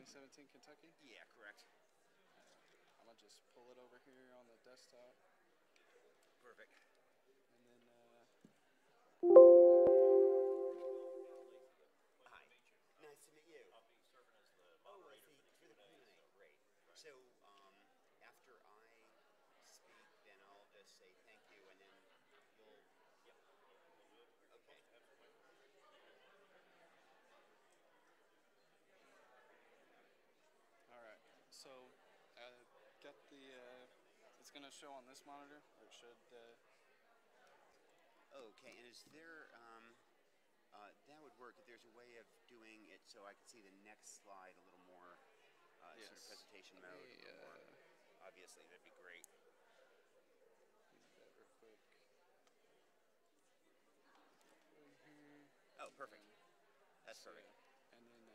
2017 Kentucky? Yeah, correct. I'm gonna just pull it over here on the desktop. Perfect. And then, Hi. Nice to meet you. I'll be serving as the moderator for the Q&A. Great. So, after I speak, then I'll just say thank you, and then you'll... Yeah. Okay. alright, so got the, it's gonna show on this monitor, or it should, Okay, and is there, that would work if there's a way of doing it so I can see the next slide a little more, yes. sort of presentation mode, a little more. Obviously, that'd be great. Do that real quick. Oh, perfect. That's So, perfect. and then,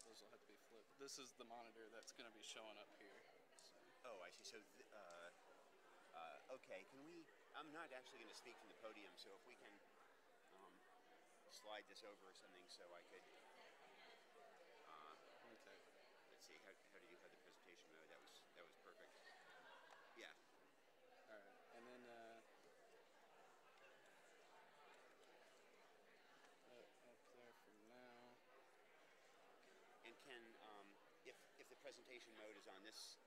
those will have to be flipped. This is the monitor that's gonna be showing up here. So. Oh, I see. So, okay, can we... I'm not actually going to speak from the podium, so if we can slide this over or something so I could... Okay. Let's see, how do you have the presentation mode? That was perfect. Yeah. All right, and then up there for now. And can if the presentation mode is on this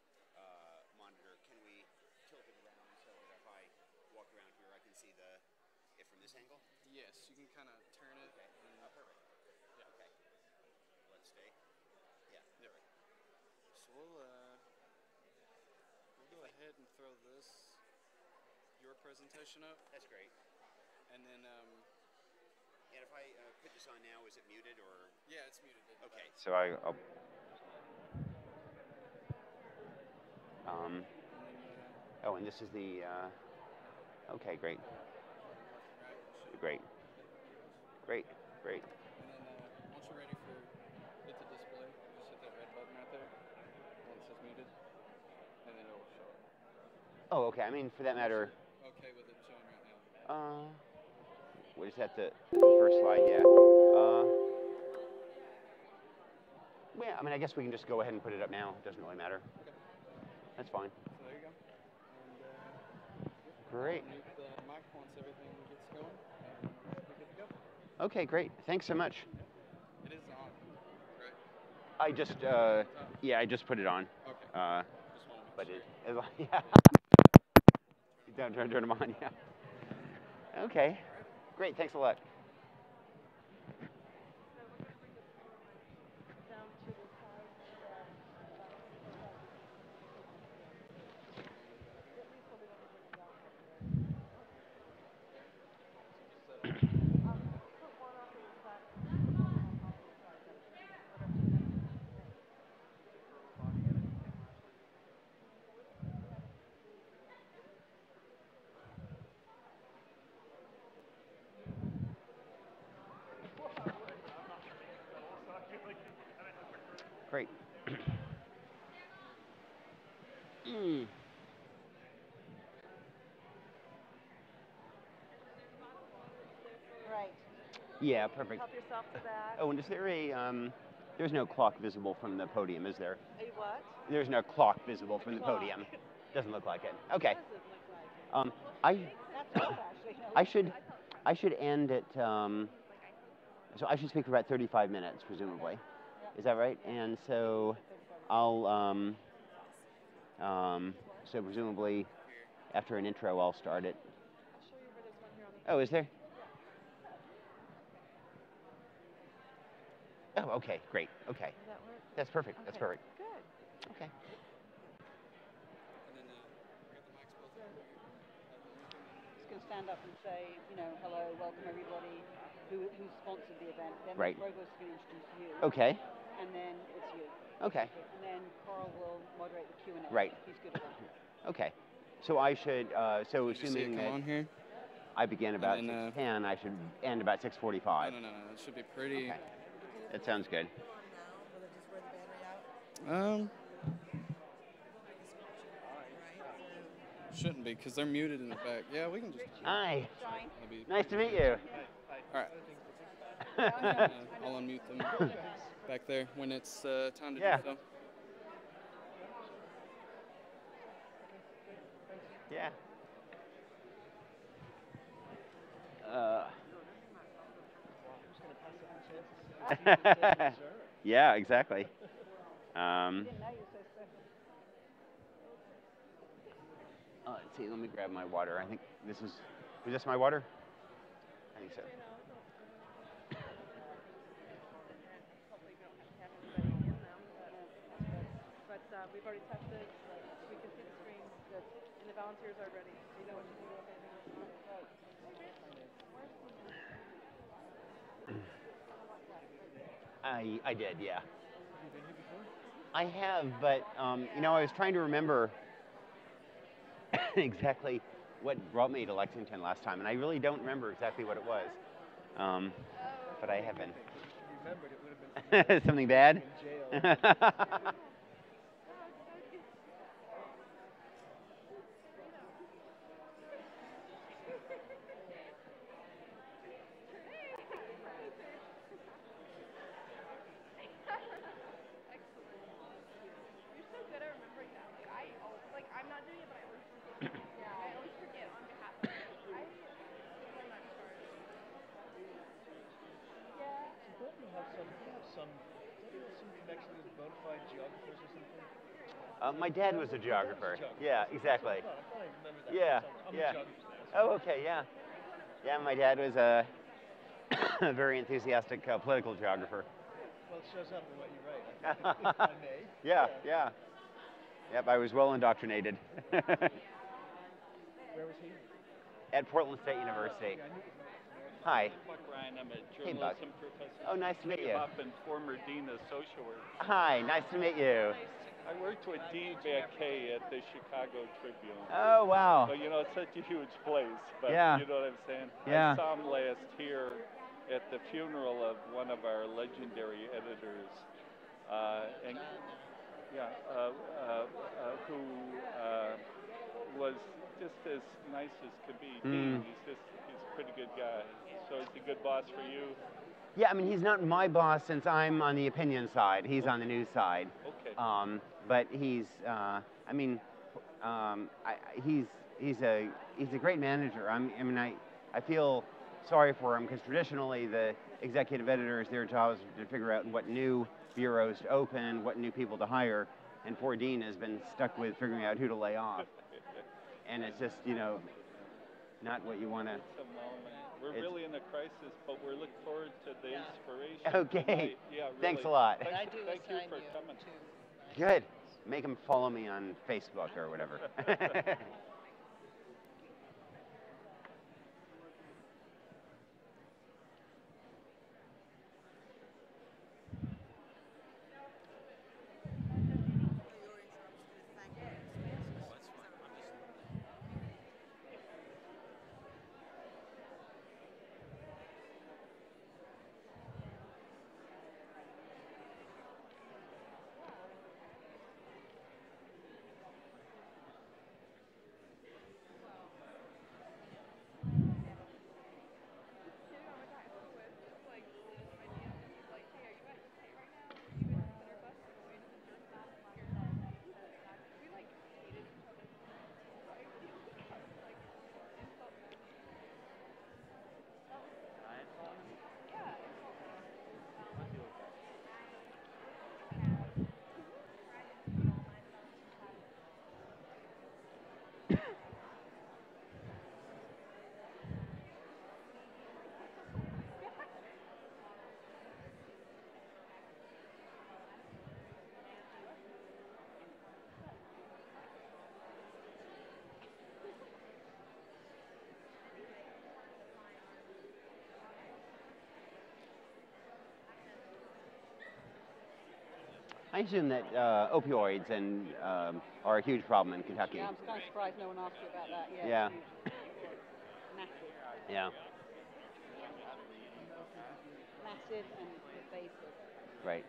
monitor, can we tilt it around so that if I walk around here, I can see it from this angle? Yes, you can kind of turn it. Okay. Oh, perfect. Yeah. Okay. Let's stay. Yeah. Yep. So we'll go ahead and throw your presentation up. That's great. And then and if I put this on now, is it muted or? Yeah, it's muted. Okay. So I'll oh, and this is the okay, great. Great. Great. Great. And then once you're ready for it to display, just hit that red button right there. When it says muted. And then it'll show up. Oh, okay. I mean, for that matter. Okay with it showing right now. What is that? That's the first slide, yeah. Well, I mean, I guess we can just go ahead and put it up now. It doesn't really matter. Okay. That's fine. So there you go. And great. I'll mute the mic once everything gets going, and we're good to go. Okay, great. Thanks so much. It is on, right? I just, yeah, I just put it on. Okay. Just but sure. yeah. Don't turn them on, yeah. Okay. Great. Thanks a lot. Great. Right. Yeah, perfect. Help yourself to that. Oh, and is there there's no clock visible from the podium, is there? A what? There's no clock visible from the podium. Doesn't look like it. Okay. Doesn't look like it. That's what actually. I should end at so I should speak for about 35 minutes, presumably. Yeah. Is that right? And so I'll so presumably after an intro I'll start it. I'll show you where there's one here on the Oh, is there? Oh, okay, great. Okay. Does that work? That's perfect. Okay. That's perfect. Good. Okay. And then we got the mics both over here. Just going to stand up and say, hello, welcome everybody who sponsored the event. Then Right. Provost is going to introduce you. Okay. And then it's you. Okay. And then Carl will moderate the Q&A. Right. He's good at that. Okay. So I should, so Did you see assuming it come that on here? I begin about And then, 6:10, I should end about 6:45. No. It should be pretty. Okay. That sounds good. Shouldn't be, because they're muted in the back. Yeah, we can just. Hi. Maybe. Nice to meet you. All right. I'll unmute them back there when it's time to Yeah. do so. Yeah. Yeah, exactly. Let's see. Let me grab my water. I think this was this my water? I think so. But we've already tested. We can see the screen. Good. And the volunteers are ready. You know what you need. I did, yeah. I have, but you know, I was trying to remember exactly what brought me to Lexington last time, and I really don't remember exactly what it was. But I haven't. Remembered, it would have been Something bad? in jail. You're so good at remembering that. I'm not doing it, but I always forget. Yeah. I always forget on behalf of you. I'm not sorry. Yeah. Don't you have some connection with bona fide geographers or something? My dad was a geographer. Yeah, exactly. I thought I remembered that. Yeah, I'm yeah. a geographer now. Oh, okay, yeah. Yeah, my dad was a very enthusiastic political geographer. Well, it shows up in what you write. If I may. Yeah. Yep, I was well indoctrinated. Where was he? At Portland State University. Yeah, I knew it was Hi. Buck Ryan, I'm a Hey, Buck. journalism professor. Oh, nice to meet you. Up and former dean of social work. Hi, nice to meet you. I worked with Dean Baquet at the Chicago Tribune. Oh, wow. But you know, it's such a huge place. But Yeah. you know what I'm saying? Yeah. I saw him last here at the funeral of one of our legendary editors, who was just as nice as could be. Dean, he's a pretty good guy. So is he a good boss for you? Yeah, I mean, he's not my boss since I'm on the opinion side. He's on the news side. Okay. But he's a great manager. I feel sorry for him because traditionally the executive editors, their job is to figure out what new bureaus to open, what new people to hire, and poor Dean has been stuck with figuring out who to lay off. And it's just, not what you want to. It's a moment. We're really in a crisis, but we're looking forward to the inspiration. Okay. Yeah, really. Thanks a lot. Thank you for coming. Good. Make him follow me on Facebook or whatever. I assume that opioids are a huge problem in Kentucky. Yeah, I'm kind of surprised no one asked you about that. Yeah. Massive. Yeah. Massive and pervasive. Right.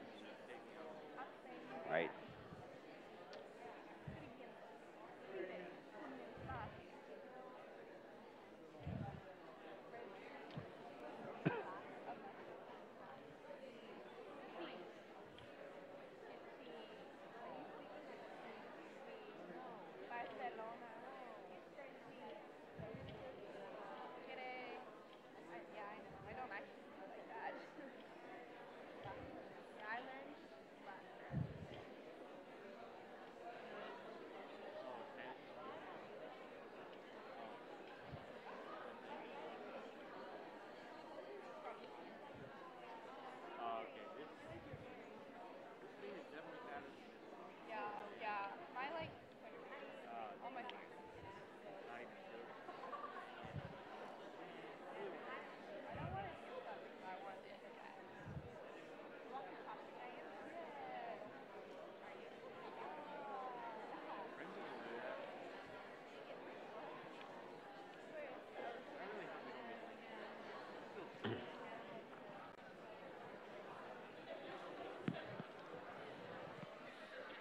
Right.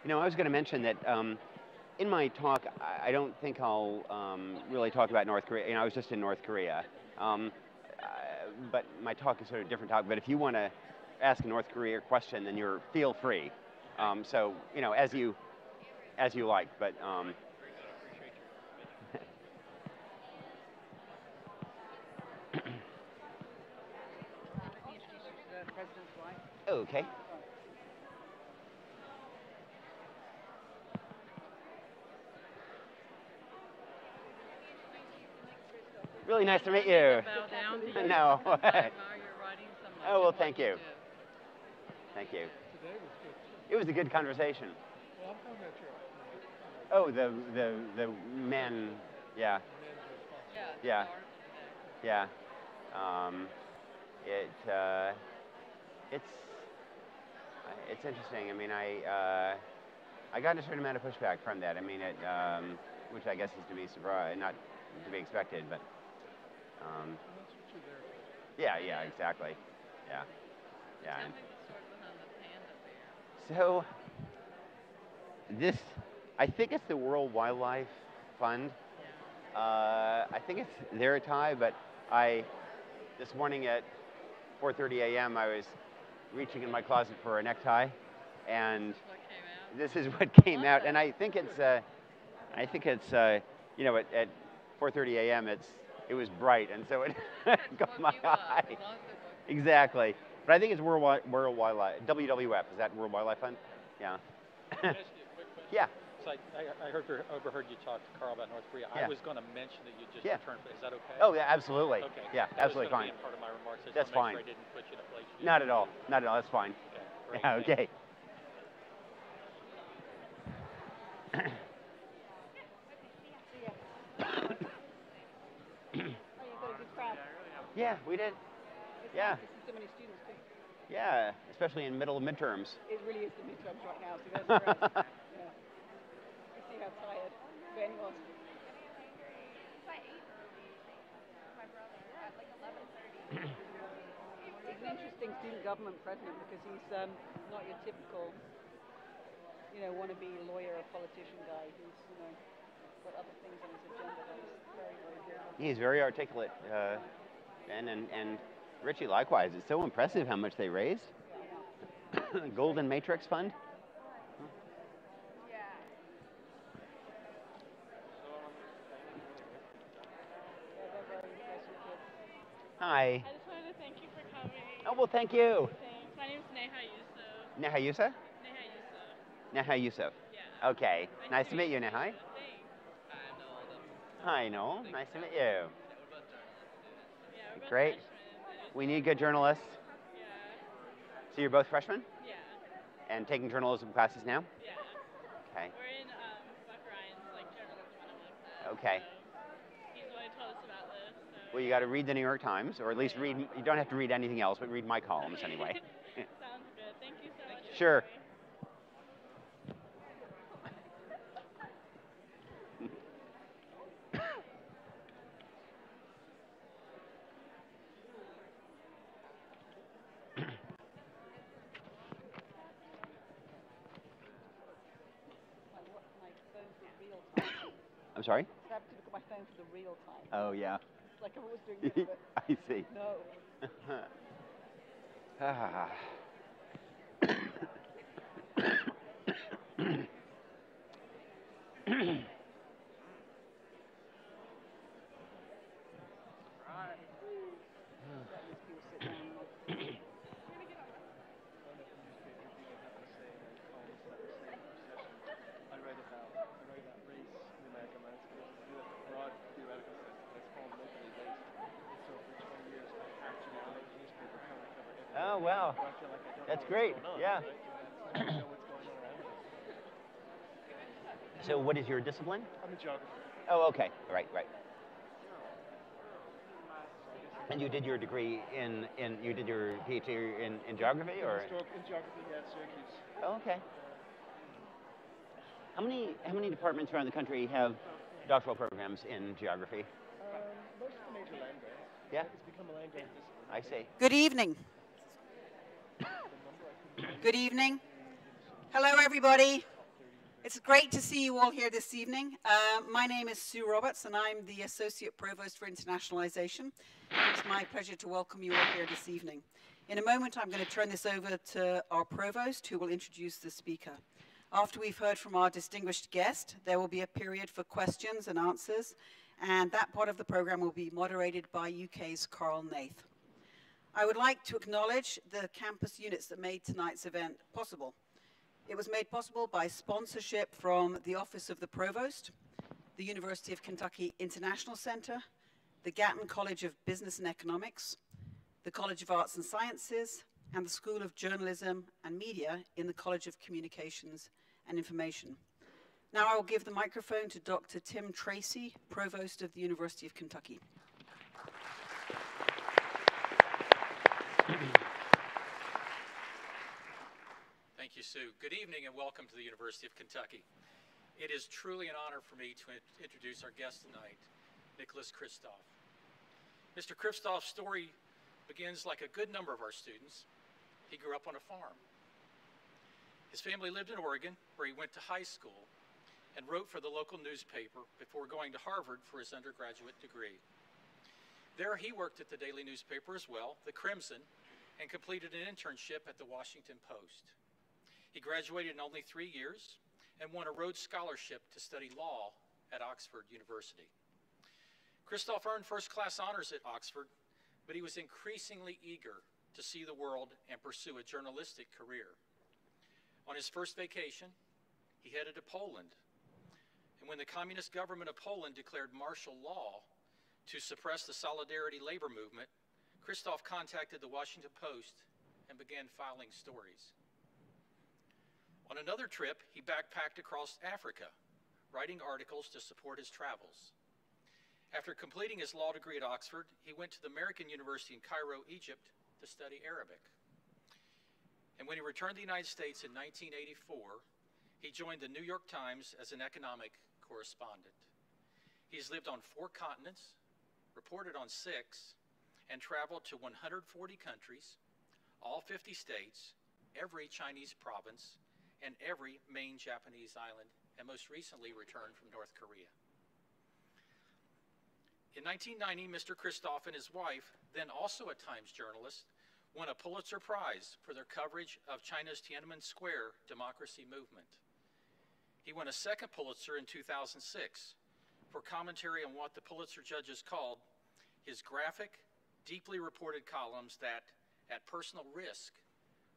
You know, I was going to mention that in my talk, I don't think I'll really talk about North Korea. You know, I was just in North Korea. But my talk is sort of a different talk. But if you want to ask a North Korea question, then feel free. So, you know, as you like. But The president's wife. okay. Really nice to meet you. Bow down to you. No. I admire your writing so much. Oh, well, and what thank you. do. Thank you. Today was good too. It was a good conversation. Well, I'm talking about your Oh, the men. Yeah. Yeah. Yeah. Yeah. It's interesting. I mean, I got a certain amount of pushback from that. I mean, which I guess is to be surprised, not to be expected, but. And that's what you're there for. Yeah, exactly. Yeah. Yeah. Tell me the story behind the panda bear. So I think it's the World Wildlife Fund. I think it's their tie, but this morning at 4:30 a.m. I was reaching in my closet for a necktie, and What came out? this is what came out. And I think it's you know, at 4:30 a.m. it was bright, and so it got my eye. As long as it woke Exactly. But I think it's World Wildlife, WWF. Is that World Wildlife Fund? Yeah. Can I ask you a quick question? Yeah. So I overheard you talk to Carl about North Korea. Yeah. I was going to mention that you just Yeah. returned. Is that okay? Oh, yeah, absolutely. Okay. Yeah, That absolutely was gonna fine. be a part of my remarks. I just That's wanna make fine. Sure I didn't put you in a place. You Not didn't at all. need to. Not at all. That's fine. Okay. Great. Yeah, Thank okay. Oh, you got a good crowd. Yeah, we did. It's Yeah. nice to see so many students too. Yeah, especially in middle of midterms. It really is the midterms right now, so that's great. Yeah. You see how tired Ben was. So I ate early with my brother at like 11:30. He's an interesting student government president because he's not your typical, you know, wannabe lawyer or politician guy. He's, you know, got other things on his agenda that is very, very good. He's very articulate, Ben, and Richie likewise. It's so impressive how much they raised. Golden Matrix Fund. Yeah. Yeah, they're very impressive kids. Hi. I just wanted to thank you for coming. Oh, well, thank you. Thanks. My name's Neha Yusuf. Neha Yusuf? Neha Yusuf. Neha Yusuf. Yeah. Okay. Nice to meet you, Neha. Thanks. Hi, Noel. Nice to meet you. Yeah, we're both Great. freshmen. We need good journalists. Yeah. So you're both freshmen Yeah. and taking journalism classes now? Yeah. Okay. We're in Buck Ryan's like journalism 101 class. Okay. So he's the one who told us about this. So Well, you got to read the New York Times, or at least read. You don't have to read anything else, but read my columns anyway. sounds good. Thank you so much. for Sure. coming. My phone for the real time. I'm sorry? I have to look at my phone for the real time. Oh, yeah. It's like I was doing this, but I see. no. Ah. Let these people sit down and like, I write about race in the American landscape. I do that with broad theoretical sense. That's called locally based. So for 20 years, I actually write newspaper cover to cover every Oh, wow. where I feel like I don't That's know great. what's going on, Yeah. right? And that's, I don't know what's going on around me. So what is your discipline? I'm a geographer. Oh, okay. Right. And you did your degree you did your PhD in geography, or? In geography, yeah, at Syracuse. Oh, okay. How many departments around the country have doctoral programs in geography? Most of the major land grants. Yeah. It's become a land grant discipline. I see. Good evening. Good evening. Hello, everybody. It's great to see you all here this evening. My name is Sue Roberts, and I'm the Associate Provost for Internationalization. It's my pleasure to welcome you all here this evening. In a moment, I'm going to turn this over to our Provost, who will introduce the speaker. After we've heard from our distinguished guest, there will be a period for questions and answers, and that part of the program will be moderated by UK's Carl Nath. I would like to acknowledge the campus units that made tonight's event possible. It was made possible by sponsorship from the Office of the Provost, the University of Kentucky International Center, the Gatton College of Business and Economics, the College of Arts and Sciences, and the School of Journalism and Media in the College of Communications and Information. Now I will give the microphone to Dr. Tim Tracy, Provost of the University of Kentucky. Thank you, Sue. Good evening and welcome to the University of Kentucky. It is truly an honor for me to introduce our guest tonight, Nicholas Kristof. Mr. Kristof's story begins like a good number of our students. He grew up on a farm. His family lived in Oregon, where he went to high school and wrote for the local newspaper before going to Harvard for his undergraduate degree. There he worked at the daily newspaper as well, the Crimson, and completed an internship at the Washington Post. He graduated in only 3 years and won a Rhodes Scholarship to study law at Oxford University. Kristof earned first-class honors at Oxford, but he was increasingly eager to see the world and pursue a journalistic career. On his first vacation, he headed to Poland, and when the communist government of Poland declared martial law to suppress the Solidarity labor movement, Kristof contacted the Washington Post and began filing stories. On another trip, he backpacked across Africa, writing articles to support his travels. After completing his law degree at Oxford, he went to the American University in Cairo, Egypt, to study Arabic. And when he returned to the United States in 1984, he joined the New York Times as an economic correspondent. He's lived on 4 continents, reported on 6, and traveled to 140 countries, all 50 states, every Chinese province, and every main Japanese island, and most recently returned from North Korea. In 1990, Mr. Kristof and his wife, then also a Times journalist, won a Pulitzer Prize for their coverage of China's Tiananmen Square democracy movement. He won a second Pulitzer in 2006 for commentary on what the Pulitzer judges called his graphic, deeply reported columns that, at personal risk,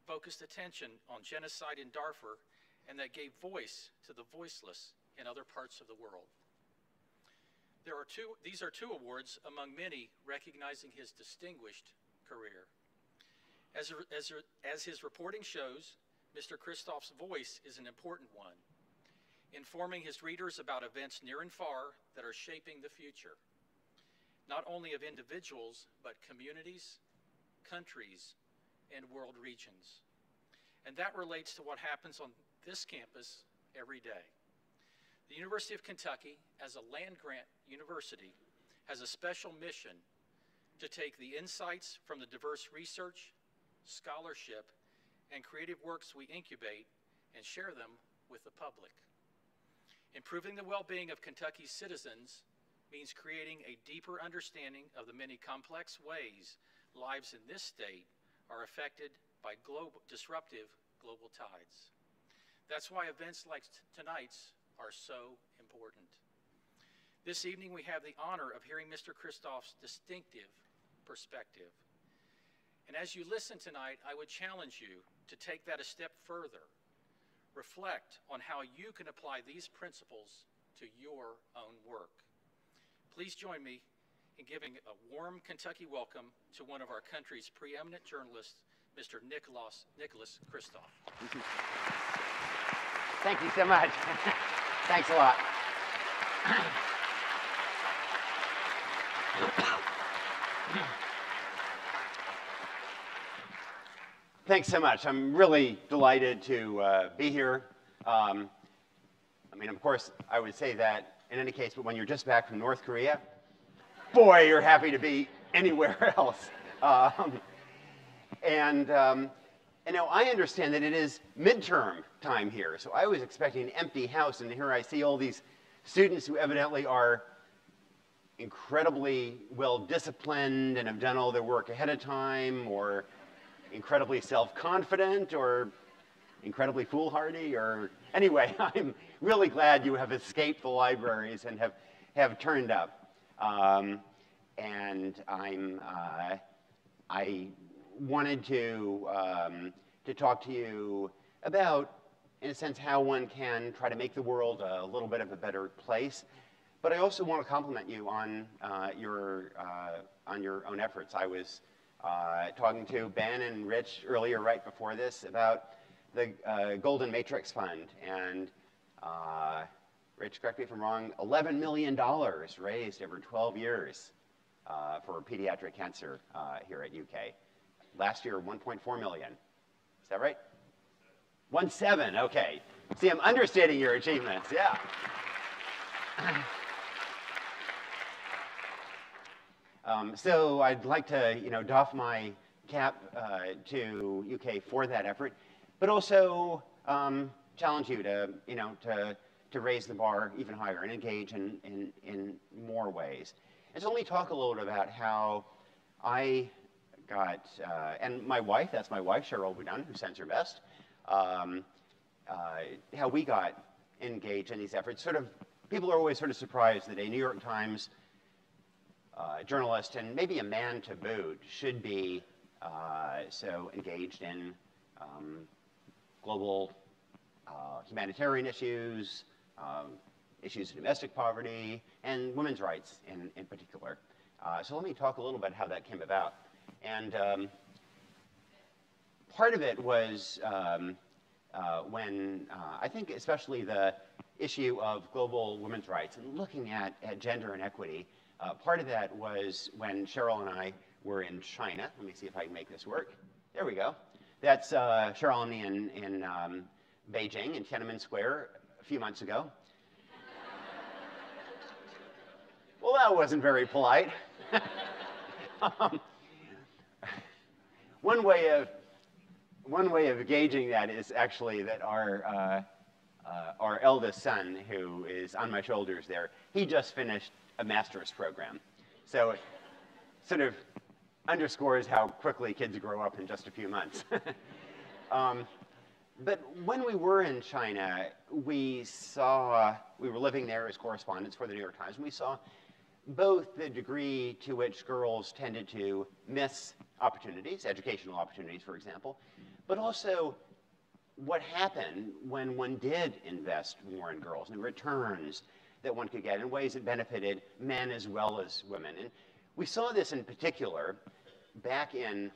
focused attention on genocide in Darfur and that gave voice to the voiceless in other parts of the world. These are two awards among many recognizing his distinguished career. As his reporting shows, Mr. Kristof's voice is an important one, informing his readers about events near and far that are shaping the future, not only of individuals, but communities, countries, and world regions. And that relates to what happens on this campus every day. The University of Kentucky, as a land-grant university, has a special mission to take the insights from the diverse research, scholarship, and creative works we incubate and share them with the public. Improving the well-being of Kentucky's citizens means creating a deeper understanding of the many complex ways lives in this state are affected by disruptive global tides. That's why events like tonight's are so important. This evening we have the honor of hearing Mr. Kristof's distinctive perspective. And as you listen tonight, I would challenge you to take that a step further. Reflect on how you can apply these principles to your own work. Please join me in giving a warm Kentucky welcome to one of our country's preeminent journalists, Mr. Nicholas Kristof. Thank you so much. Thanks a lot. Thanks so much. I'm really delighted to be here. I mean, of course, I would say that in any case, but when you're just back from North Korea, boy, you're happy to be anywhere else. And now I understand that it is midterm time here, so I was expecting an empty house, and here I see all these students who evidently are incredibly well disciplined and have done all their work ahead of time, or incredibly self-confident, or incredibly foolhardy, or anyway, I'm really glad you have escaped the libraries and have turned up. And I wanted to talk to you about, in a sense, how one can try to make the world a little bit of a better place. But I also want to compliment you on your own efforts. I was talking to Ben and Rich earlier, right before this, about the Golden Matrix Fund, and Rich, correct me if I'm wrong, $11 million raised over 12 years for pediatric cancer here at UK. Last year, 1.4 million. Is that right? 1.7, okay. See, I'm understating your achievements, yeah. So I'd like to, doff my cap to UK for that effort, but also challenge you to, to raise the bar even higher and engage in more ways. And so let me talk a little bit about how I got, and my wife, that's my wife, Cheryl Boudin, who sends her best, how we got engaged in these efforts. Sort of, people are always sort of surprised that a New York Times journalist, and maybe a man to boot, should be so engaged in global humanitarian issues, issues of domestic poverty, and women's rights in particular. So let me talk a little bit how that came about. And part of it was when I think especially the issue of global women's rights and looking at gender and equity, part of that was when Cheryl and I were in China. Let me see if I can make this work. There we go. That's Cheryl and me in Beijing, in Tiananmen Square, a few months ago. Well, that wasn't very polite. One way of gauging that is actually that our eldest son, who is on my shoulders there, he just finished a master's program. So it sort of underscores how quickly kids grow up in just a few months. But when we were in China, we were living there as correspondents for the New York Times, and we saw both the degree to which girls tended to miss opportunities, educational opportunities, for example, but also what happened when one did invest more in girls, and the returns that one could get in ways that benefited men as well as women. And we saw this in particular back in,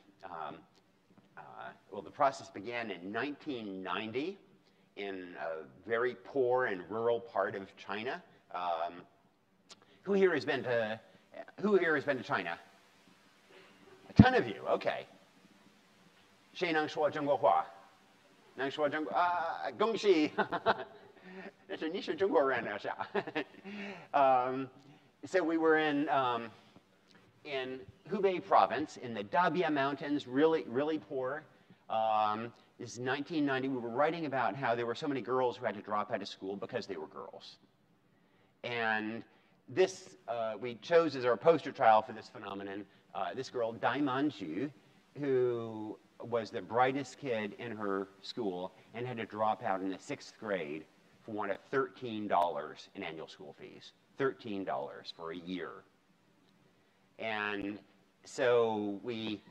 well, the process began in 1990 in a very poor and rural part of China. Who here has been to China? A ton of you, okay. 谁能说中国话？能说中国啊？恭喜！但是你是中国人是吧？So we were in Hubei province in the Dabia Mountains, really poor. This is 1990. We were writing about how there were so many girls who had to drop out of school because they were girls. And this, we chose as our poster child for this phenomenon, this girl, Dai Manju, who was the brightest kid in her school and had to drop out in the 6th grade for one of $13 in annual school fees. $13 for a year. And so we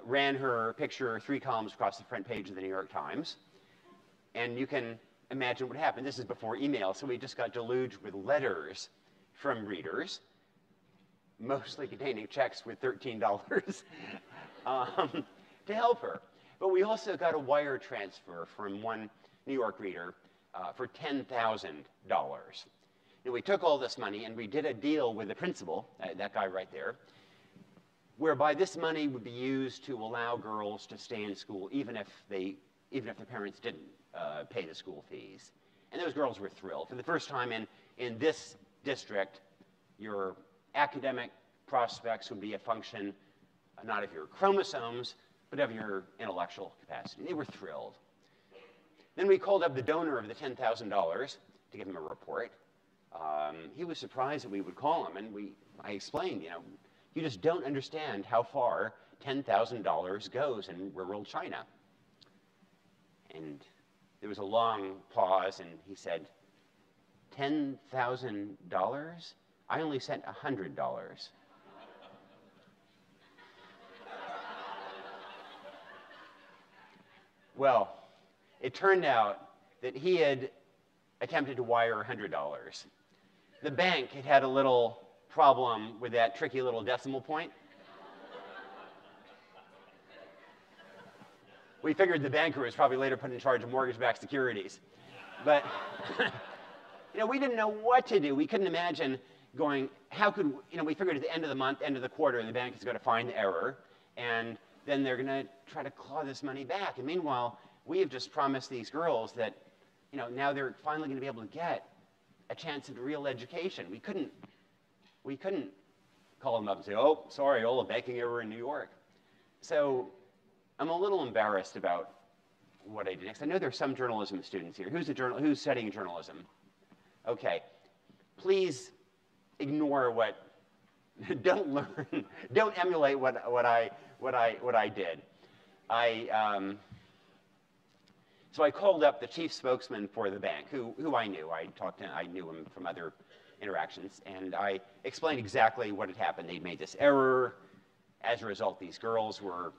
ran her picture 3 columns across the front page of the New York Times. And you can imagine what happened. This is before email, so we just got deluged with letters from readers, mostly containing checks with $13 to help her. But we also got a wire transfer from one New York reader for $10,000. And we took all this money and we did a deal with the principal, that guy right there, whereby this money would be used to allow girls to stay in school even if their parents didn't pay the school fees. And those girls were thrilled. For the first time in this district, your academic prospects would be a function not of your chromosomes, but of your intellectual capacity. They were thrilled. Then we called up the donor of the $10,000 to give him a report. He was surprised that we would call him, and I explained, you just don't understand how far $10,000 goes in rural China. And there was a long pause, and he said, $10,000? I only sent $100. Well, it turned out that he had attempted to wire $100. The bank had had a little problem with that tricky little decimal point. We figured the banker was probably later put in charge of mortgage-backed securities. But we didn't know what to do. We couldn't imagine going, we figured at the end of the month, end of the quarter, the bank is going to find the error, and then they're going to try to claw this money back. And meanwhile, we have just promised these girls that, now they're finally going to be able to get a chance at a real education. We couldn't call them up and say, oh, sorry, all a banking error in New York. So I'm a little embarrassed about what I did next. I know there's some journalism students here. Who's studying journalism? Okay. Please ignore don't learn, don't emulate what I did. So I called up the chief spokesman for the bank, who I knew. I knew him from other interactions, and I explained exactly what had happened. They'd made this error. As a result, these girls were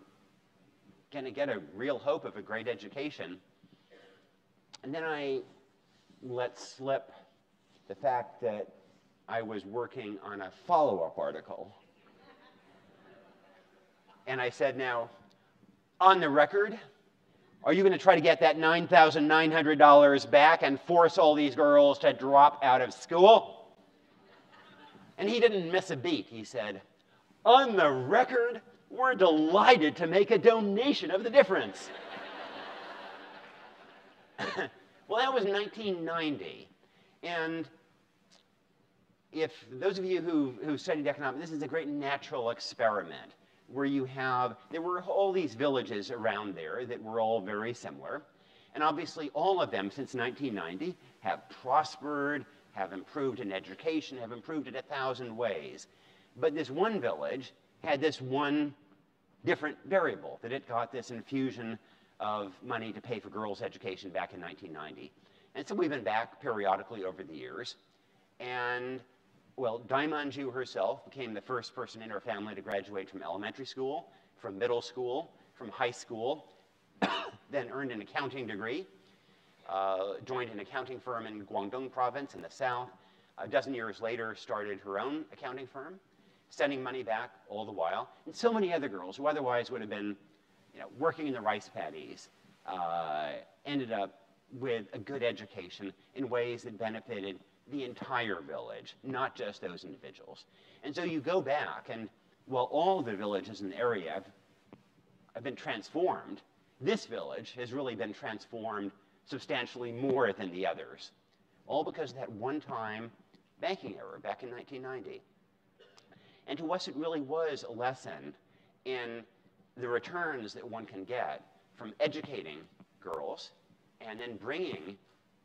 going to get a real hope of a great education. And then I let slip the fact that I was working on a follow-up article. And I said, now, on the record, are you going to try to get that $9,900 back and force all these girls to drop out of school? And he didn't miss a beat. He said, on the record, we're delighted to make a donation of the difference. Well, that was 1990. And if those of you who studied economics, this is a great natural experiment where there were all these villages around there that were all very similar. And obviously all of them since 1990 have prospered, have improved in education, have improved in 1,000 ways. But this one village had this one different variable, that it got this infusion of money to pay for girls' education back in 1990. And so we've been back periodically over the years. And well, Dai Manju herself became the first person in her family to graduate from elementary school, from middle school, from high school, then earned an accounting degree, joined an accounting firm in Guangdong province in the south. A dozen years later, started her own accounting firm, sending money back all the while. And so many other girls who otherwise would have been working in the rice paddies ended up with a good education in ways that benefited the entire village, not just those individuals. And so you go back, and while all the villages in the area have been transformed, this village has really been transformed substantially more than the others, all because of that one-time banking error back in 1990. And to us, it really was a lesson in the returns that one can get from educating girls and then bringing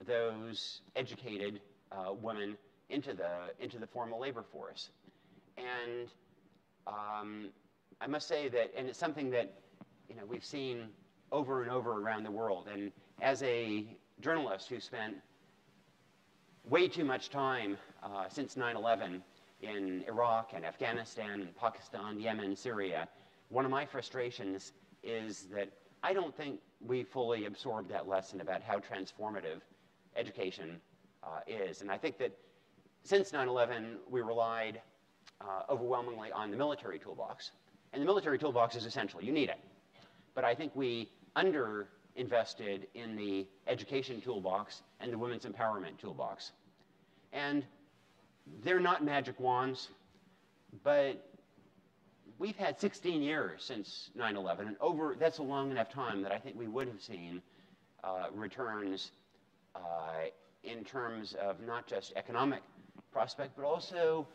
those educated women into the formal labor force. And I must say that, and it's something that we've seen over and over around the world. And as a journalist who spent way too much time since 9/11 in Iraq and Afghanistan and Pakistan, Yemen, Syria, one of my frustrations is that I don't think we fully absorbed that lesson about how transformative education is. And I think that since 9/11, we relied overwhelmingly on the military toolbox. And the military toolbox is essential. You need it. But I think we underinvested in the education toolbox and the women's empowerment toolbox. And they're not magic wands, but we've had 16 years since 9/11, and that's a long enough time that I think we would have seen returns in terms of not just economic prospect, but also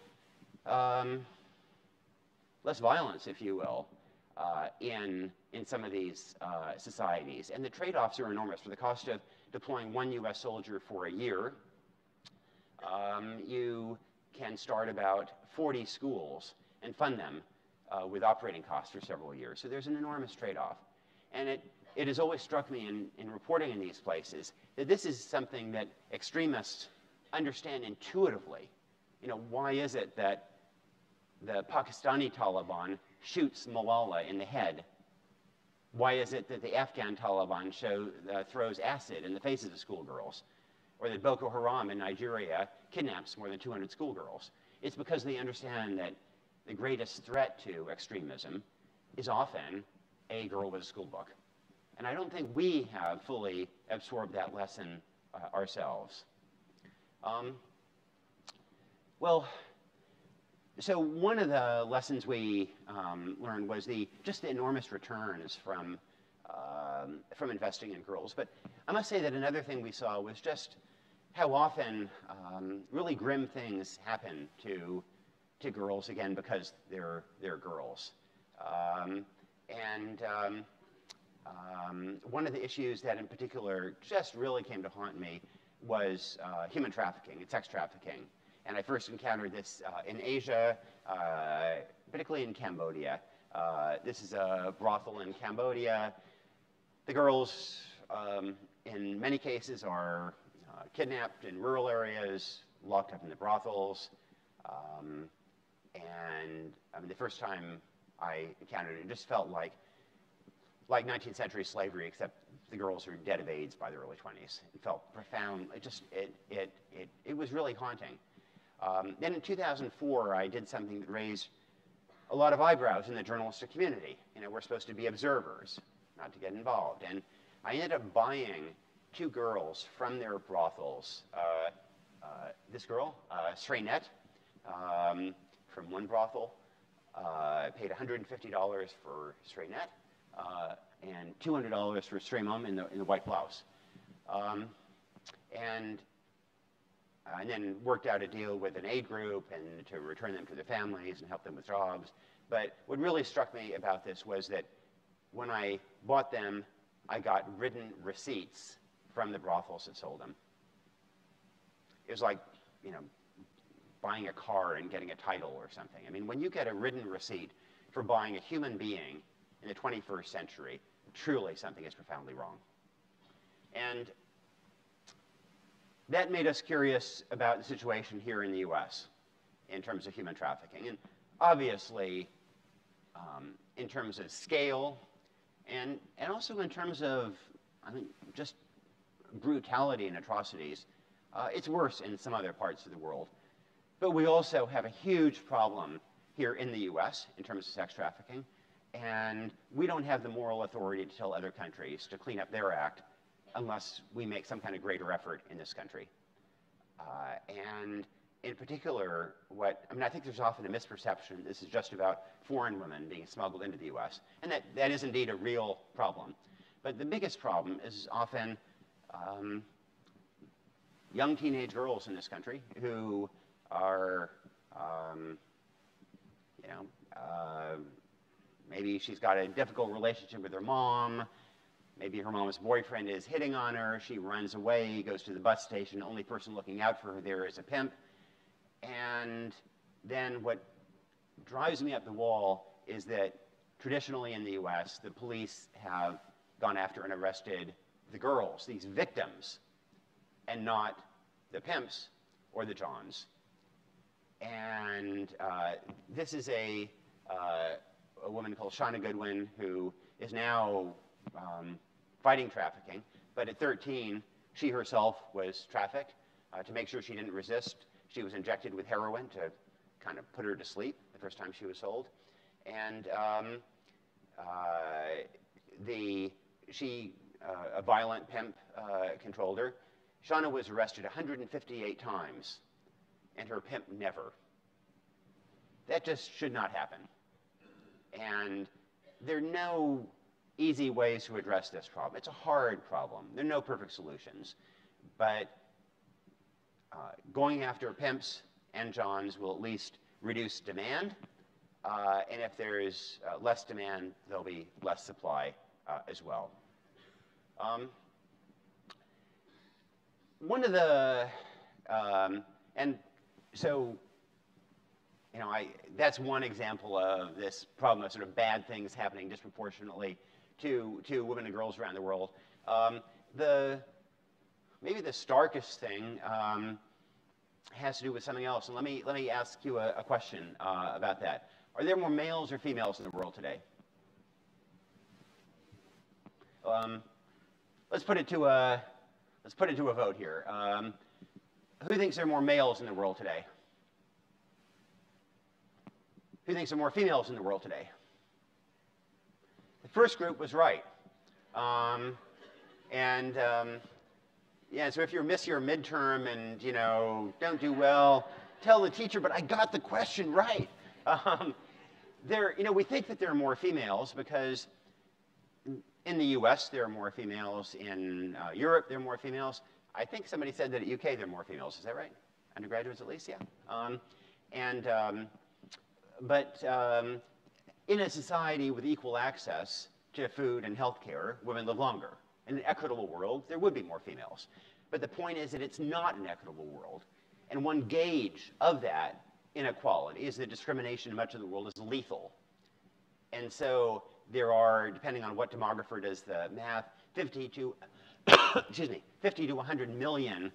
less violence, if you will, in in some of these societies. And the trade-offs are enormous. For the cost of deploying 1 US soldier for a year, you can start about 40 schools and fund them with operating costs for several years. So there's an enormous trade-off. And it has always struck me in reporting in these places that this is something that extremists understand intuitively. You know, why is it that the Pakistani Taliban shoots Malala in the head? Why is it that the Afghan Taliban throws acid in the faces of schoolgirls? Or that Boko Haram in Nigeria kidnaps more than 200 schoolgirls? It's because they understand that the greatest threat to extremism is often a girl with a school book. And I don't think we have fully absorbed that lesson ourselves. So one of the lessons we learned was just the enormous returns from investing in girls. But I must say that another thing we saw was just how often really grim things happen to girls, again, because they're girls. One of the issues that in particular just really came to haunt me was human trafficking and sex trafficking. And I first encountered this in Asia, particularly in Cambodia. This is a brothel in Cambodia. The girls, in many cases, are kidnapped in rural areas, locked up in the brothels. And I mean, the first time I encountered it, it just felt like 19th century slavery, except the girls were dead of AIDS by the early 20s. It felt profound. It was really haunting. Then in 2004, I did something that raised a lot of eyebrows in the journalistic community. You know, we're supposed to be observers, not to get involved. And I ended up buying 2 girls from their brothels. This girl, Sreenet, from one brothel, paid $150 for Sreenet, and $200 for Sreemum in the white blouse. And then worked out a deal with an aid group and to return them to their families and help them with jobs. But what really struck me about this was that when I bought them, I got written receipts from the brothels that sold them. It was like, you know, buying a car and getting a title or something. I mean, when you get a written receipt for buying a human being in the 21st century, truly something is profoundly wrong. And that made us curious about the situation here in the US in terms of human trafficking. And obviously, in terms of scale, and also in terms of, I think, just brutality and atrocities, it's worse in some other parts of the world. But we also have a huge problem here in the US in terms of sex trafficking. And we don't have the moral authority to tell other countries to clean up their act unless we make some kind of greater effort in this country. And in particular, I think there's often a misperception this is just about foreign women being smuggled into the US. And that is indeed a real problem. But the biggest problem is often young teenage girls in this country who are, maybe she's got a difficult relationship with her mom. Maybe her mom's boyfriend is hitting on her. She runs away, goes to the bus station. The only person looking out for her there is a pimp. And then what drives me up the wall is that traditionally in the US, the police have gone after and arrested the girls, these victims, and not the pimps or the Johns. And this is a woman called Shauna Goodwin who is now fighting trafficking. But at 13, she herself was trafficked. To make sure she didn't resist, she was injected with heroin to kind of put her to sleep the first time she was sold. And a violent pimp controlled her. Shauna was arrested 158 times, and her pimp never. That just should not happen. And there are no easy ways to address this problem. It's a hard problem. There are no perfect solutions. But going after pimps and Johns will at least reduce demand And if there's less demand, there'll be less supply as well. One of the, and so, you know, that's one example of this problem of sort of bad things happening disproportionately to women and girls around the world. Maybe the starkest thing has to do with something else. And let me ask you a question about that. Are there more males or females in the world today? Let's put it to a vote here. Who thinks there are more males in the world today? Who thinks there are more females in the world today? The first group was right. Yeah, so if you miss your midterm and, you know, don't do well, tell the teacher, but I got the question right. You know, we think that there are more females because in the US there are more females, in Europe there are more females. I think somebody said that at UK there are more females, is that right? Undergraduates at least, yeah. But in a society with equal access to food and healthcare, women live longer. In an equitable world, there would be more females. But the point is that it's not an equitable world. And one gauge of that inequality is that discrimination in much of the world is lethal. And so there are, depending on what demographer does the math, 50 to 100 million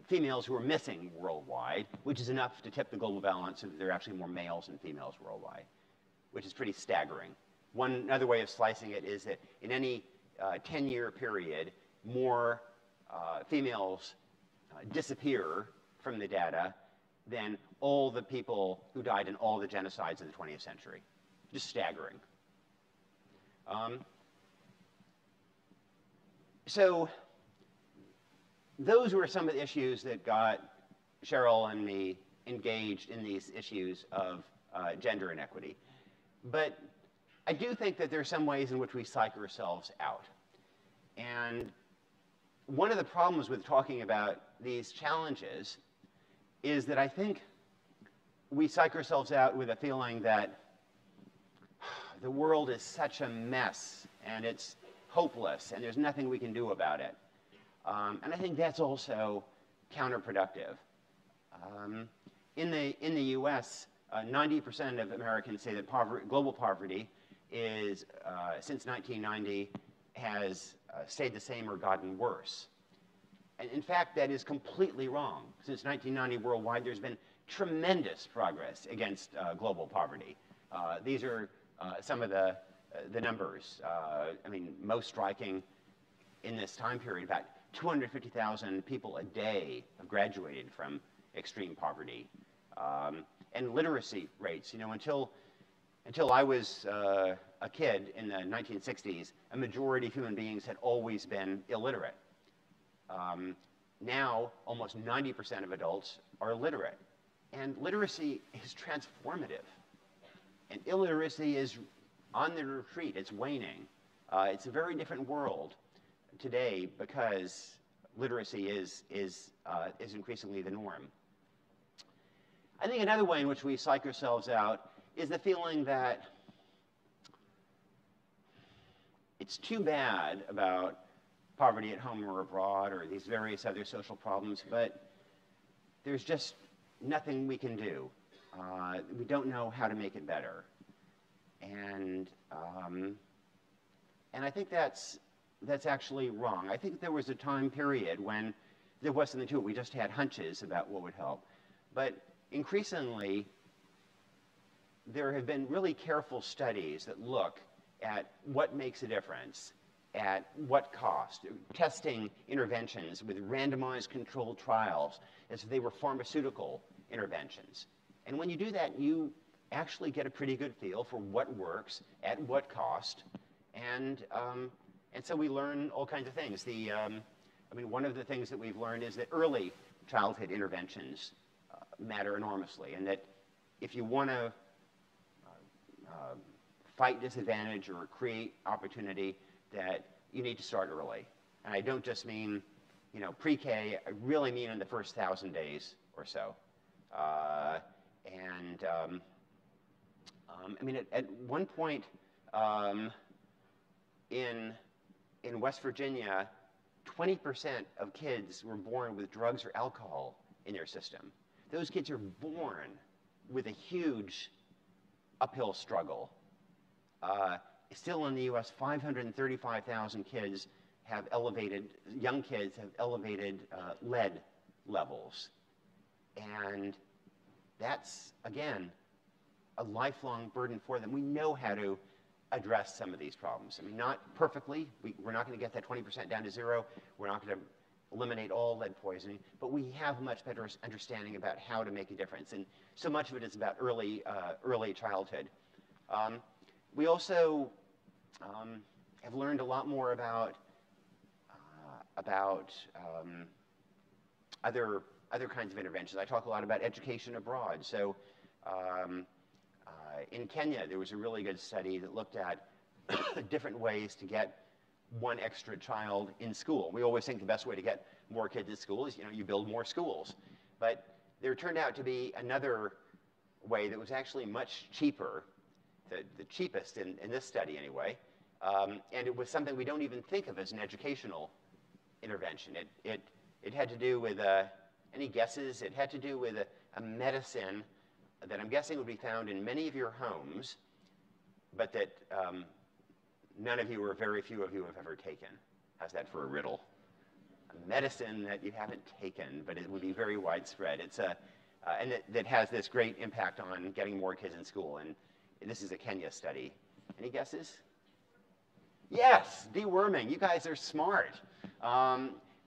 females who are missing worldwide, which is enough to tip the global balance so that there are actually more males than females worldwide, which is pretty staggering. One other way of slicing it is that in any 10-year period, more females disappear from the data than all the people who died in all the genocides of the 20th century. Just staggering. So those were some of the issues that got Cheryl and me engaged in these issues of gender inequity. But I do think that there are some ways in which we psych ourselves out. And one of the problems with talking about these challenges is that I think we psych ourselves out with a feeling that the world is such a mess and it's hopeless and there's nothing we can do about it. And I think that's also counterproductive. In the US, 90% of Americans say that global poverty is, since 1990, has stayed the same or gotten worse. And in fact, that is completely wrong. Since 1990 worldwide, there's been tremendous progress against global poverty. These are some of the numbers. I mean, most striking in this time period, about 250,000 people a day have graduated from extreme poverty. And literacy rates, you know, until I was a kid in the 1960s, a majority of human beings had always been illiterate. Now, almost 90% of adults are literate. And literacy is transformative. And illiteracy is on the retreat. It's waning. It's a very different world today because literacy is increasingly the norm. I think another way in which we psych ourselves out is the feeling that it's too bad about poverty at home or abroad or these various other social problems, but there's just nothing we can do. We don't know how to make it better. And I think that's actually wrong. I think there was a time period when there wasn't the two. We just had hunches about what would help. But increasingly, there have been really careful studies that look at what makes a difference, at what cost, testing interventions with randomized controlled trials as if they were pharmaceutical interventions. And when you do that, you actually get a pretty good feel for what works, at what cost, and so we learn all kinds of things. I mean, one of the things that we've learned is that early childhood interventions matter enormously, and that if you want to fight disadvantage or create opportunity, that you need to start early. And I don't just mean, you know, pre-K, I really mean in the first 1,000 days or so. I mean, at one point in West Virginia, 20% of kids were born with drugs or alcohol in their system. Those kids are born with a huge uphill struggle. Still in the U.S., 535,000 kids have young kids have elevated lead levels. And that's, again, a lifelong burden for them. We know how to address some of these problems. I mean, not perfectly. We're not going to get that 20% down to zero. We're not going to eliminate all lead poisoning, but we have much better understanding about how to make a difference. And so much of it is about early childhood. We also have learned a lot more about other kinds of interventions. I talk a lot about education abroad. So in Kenya, there was a really good study that looked at different ways to get one extra child in school. We always think the best way to get more kids in school is, you build more schools. But there turned out to be another way that was actually much cheaper, the cheapest in this study anyway, and it was something we don't even think of as an educational intervention. It had to do with, any guesses? It had to do with a medicine that I'm guessing would be found in many of your homes, but that none of you or very few of you have ever taken. How's that for a riddle? A medicine that you haven't taken, but it would be very widespread. It's and that has this great impact on getting more kids in school. And this is a Kenya study. Any guesses? Yes, deworming. You guys are smart.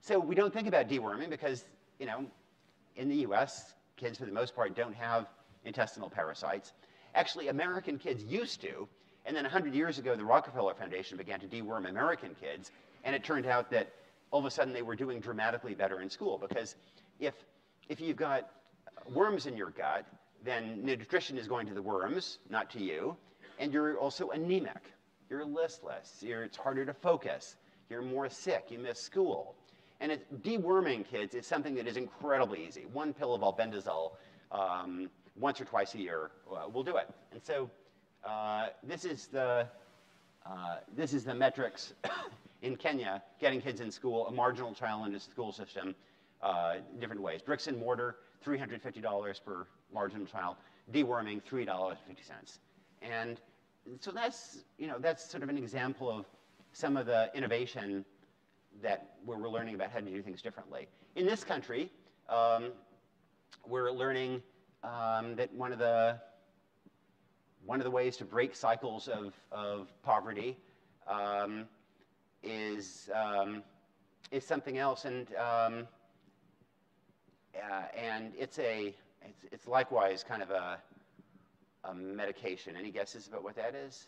So we don't think about deworming because, in the U.S., kids for the most part don't have intestinal parasites. Actually, American kids used to, and then 100 years ago, the Rockefeller Foundation began to deworm American kids, and it turned out that all of a sudden they were doing dramatically better in school, because if you've got worms in your gut, then nutrition is going to the worms, not to you, and you're also anemic. You're listless. It's harder to focus. You're more sick. You miss school. And deworming kids is something that is incredibly easy. One pill of albendazole once or twice a year will do it. And so this is the metrics in Kenya, getting kids in school, a marginal child in the school system, different ways. Bricks and mortar, $350 per marginal child. Deworming, $3.50. And so that's sort of an example of some of the innovation where we're learning about how to do things differently. In this country, we're learning that one of the ways to break cycles of poverty is something else, and it's likewise kind of a medication. Any guesses about what that is?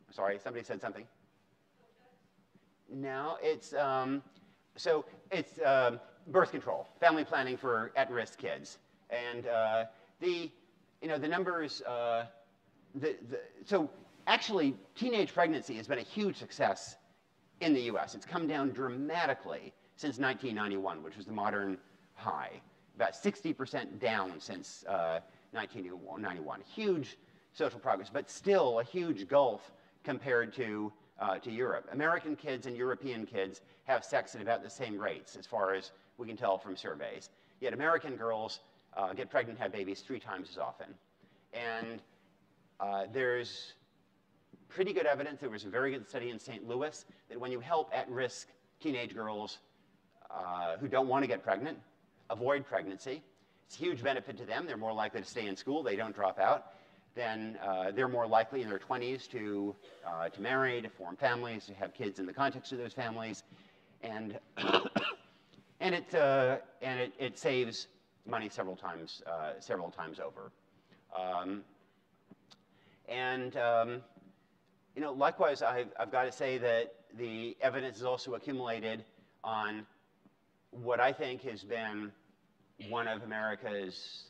Sorry, somebody said something. No, it's birth control, family planning for at-risk kids, and the numbers. So actually, teenage pregnancy has been a huge success in the U.S. It's come down dramatically since 1991, which was the modern high. About 60% down since 1991. Huge social progress, but still a huge gulf compared to Europe. American kids and European kids have sex at about the same rates, as far as we can tell from surveys. Yet American girls get pregnant and have babies 3 times as often. And there's pretty good evidence. There was a very good study in St. Louis that when you help at-risk teenage girls who don't want to get pregnant avoid pregnancy, it's a huge benefit to them. They're more likely to stay in school. They don't drop out. Then they're more likely in their 20s to marry, to form families, to have kids in the context of those families, and it saves money several times over. Likewise, I've got to say that the evidence is also accumulated on what I think has been one of America's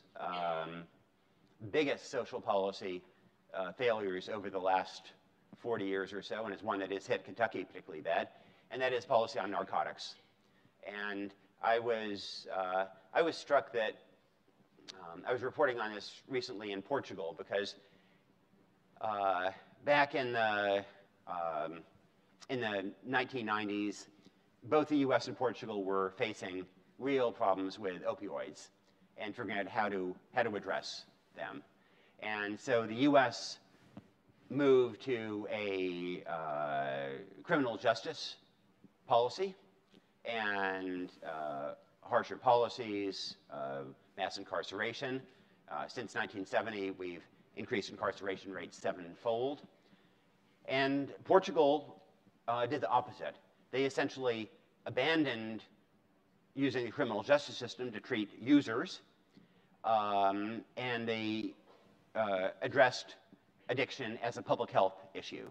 biggest social policy failures over the last 40 years or so, and it's one that has hit Kentucky particularly bad, and that is policy on narcotics. And I was struck that I was reporting on this recently in Portugal because back in the 1990s, both the U.S. and Portugal were facing real problems with opioids and figuring out how to address them. And so the U.S. moved to a criminal justice policy and harsher policies, mass incarceration. Since 1970, we've increased incarceration rates 7-fold. And Portugal did the opposite. They essentially abandoned using the criminal justice system to treat users, and they addressed addiction as a public health issue.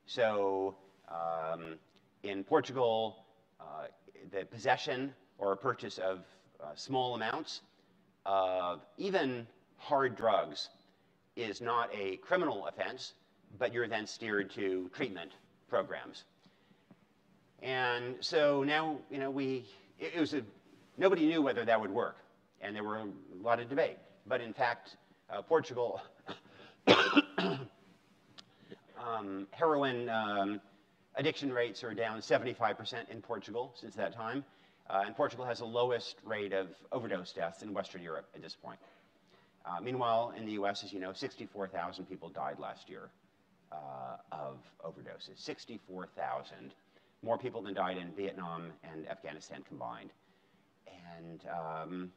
So in Portugal, the possession or purchase of small amounts of even hard drugs is not a criminal offense, but you're then steered to treatment programs. And so now, you know, nobody knew whether that would work, and there were a lot of debate. But in fact, Portugal, heroin addiction rates are down 75% in Portugal since that time. And Portugal has the lowest rate of overdose deaths in Western Europe at this point. Meanwhile, in the US, as you know, 64,000 people died last year of overdoses. 64,000. More people than died in Vietnam and Afghanistan combined. And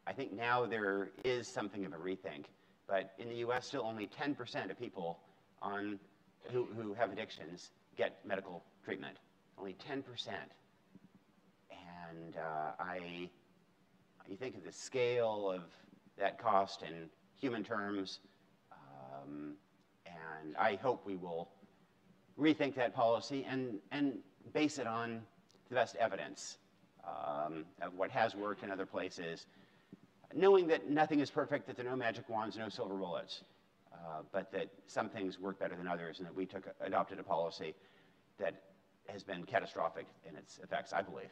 I think now there is something of a rethink. But in the US, still only 10% of people who have addictions get medical treatment. Only 10%. And you think of the scale of that cost in human terms, and I hope we will rethink that policy and base it on the best evidence of what has worked in other places, knowing that nothing is perfect, that there are no magic wands, no silver bullets, but that some things work better than others, and that we adopted a policy that has been catastrophic in its effects, I believe.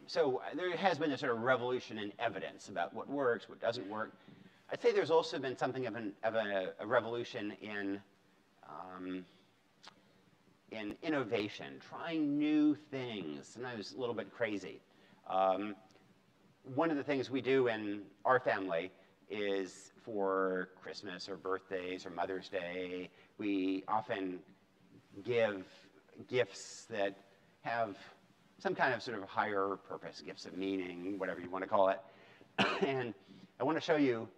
So there has been a sort of revolution in evidence about what works, what doesn't work. I'd say there's also been something of a revolution in innovation, trying new things. Sometimes a little bit crazy. One of the things we do in our family is for Christmas or birthdays or Mother's Day, we often give gifts that have some kind of sort of higher purpose, gifts of meaning, whatever you want to call it. And I want to show you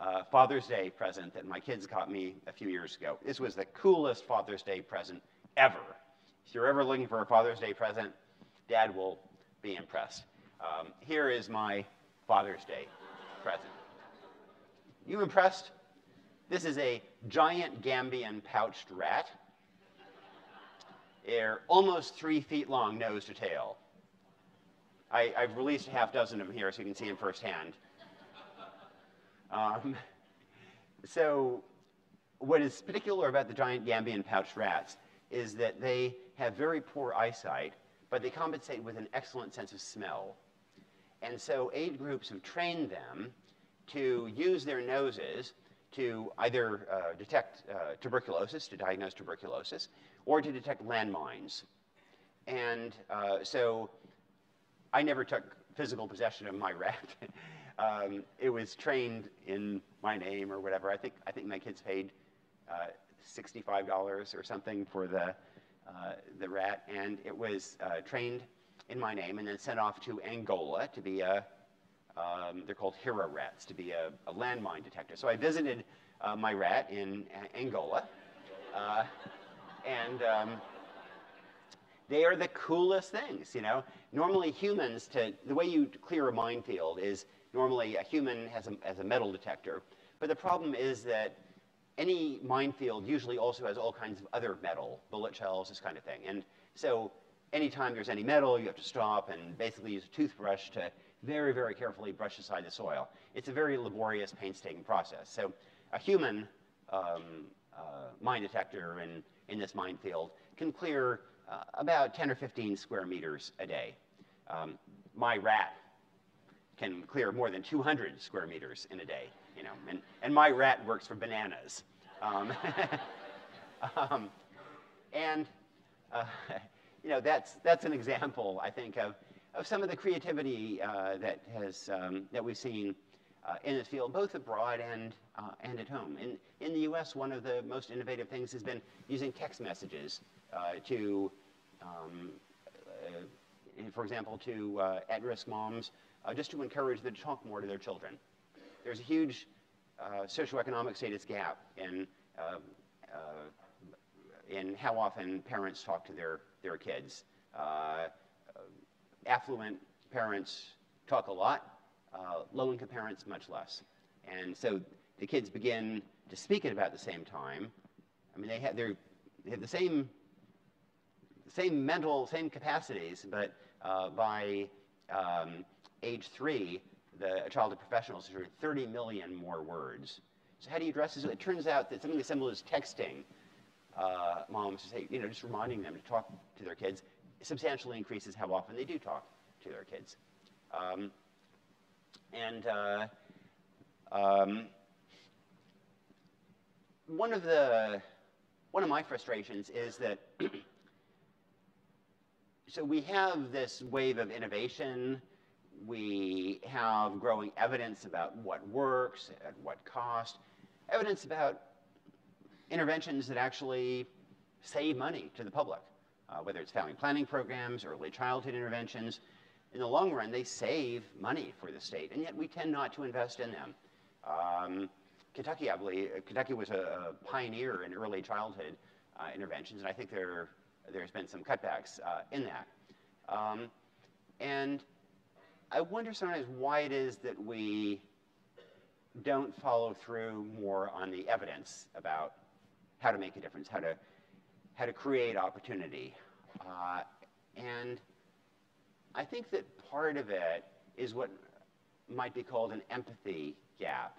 a Father's Day present that my kids got me a few years ago. This was the coolest Father's Day present ever. If you're ever looking for a Father's Day present, Dad will be impressed. Here is my Father's Day present. You impressed? This is a giant Gambian pouched rat. They're almost 3 feet long, nose to tail. I've released a half dozen of them here so you can see them firsthand. So what is particular about the giant Gambian pouched rats is that they have very poor eyesight, but they compensate with an excellent sense of smell. And so aid groups have trained them to use their noses to either detect tuberculosis, to diagnose tuberculosis, or to detect landmines. And so I never took physical possession of my rat. It was trained in my name or whatever. I think my kids paid $65 or something for the rat, and it was trained in my name and then sent off to Angola to be they're called hero rats, to be a landmine detector. So I visited my rat in Angola, and they are the coolest things, you know. Normally humans, the way you clear a minefield is normally a human has a metal detector, but the problem is that any minefield usually also has all kinds of other metal, bullet shells, this kind of thing. And so anytime there's any metal, you have to stop and basically use a toothbrush to very, very carefully brush aside the soil. It's a very laborious, painstaking process. So a human mine detector in this minefield can clear about 10 or 15 square meters a day. My rat can clear more than 200 square meters in a day, you know, and my rat works for bananas. And you know, that's an example, I think, of some of the creativity that we've seen in this field, both abroad and at home. In the U.S., one of the most innovative things has been using text messages to, for example, to at-risk moms, just to encourage them to talk more to their children. There's a huge socioeconomic status gap in how often parents talk to their kids. Affluent parents talk a lot, low-income parents much less. And so the kids begin to speak at about the same time. I mean, they have the same same capacities, but by age 3, a child of professionals is heard 30 million more words. So how do you address this? It turns out that something as simple as texting moms to say, you know, just reminding them to talk to their kids substantially increases how often they do talk to their kids. One of my frustrations is that so we have this wave of innovation. We have growing evidence about what works, at what cost, evidence about interventions that actually save money to the public, whether it's family planning programs, early childhood interventions. In the long run, they save money for the state, and yet we tend not to invest in them. Kentucky, I believe, Kentucky was a pioneer in early childhood interventions, and I think there's been some cutbacks in that. And I wonder sometimes why it is that we don't follow through more on the evidence about how to make a difference, how to create opportunity. And I think that part of it is what might be called an empathy gap.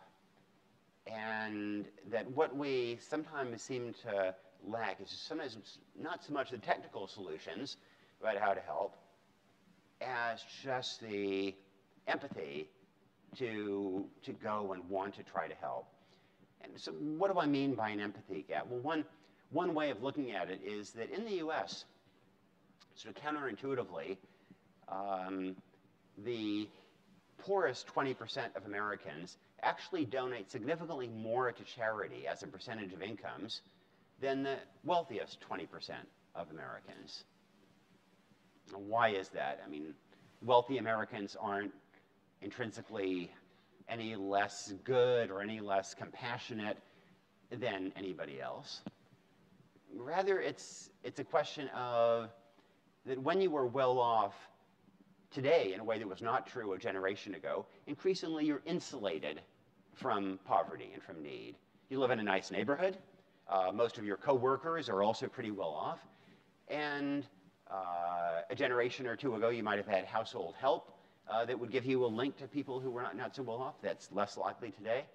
And that what we sometimes seem to lack is sometimes not so much the technical solutions about how to help as just the empathy to go and want to try to help. And so what do I mean by an empathy gap? Well, one way of looking at it is that in the US, sort of counterintuitively, the poorest 20% of Americans actually donate significantly more to charity as a percentage of incomes than the wealthiest 20% of Americans. Now, why is that? I mean, wealthy Americans aren't intrinsically any less good or any less compassionate than anybody else. Rather, it's a question of that when you were well off today in a way that was not true a generation ago, increasingly you're insulated from poverty and from need. You live in a nice neighborhood. Most of your coworkers are also pretty well off. And a generation or two ago, you might have had household help that would give you a link to people who were not so well off. That's less likely today.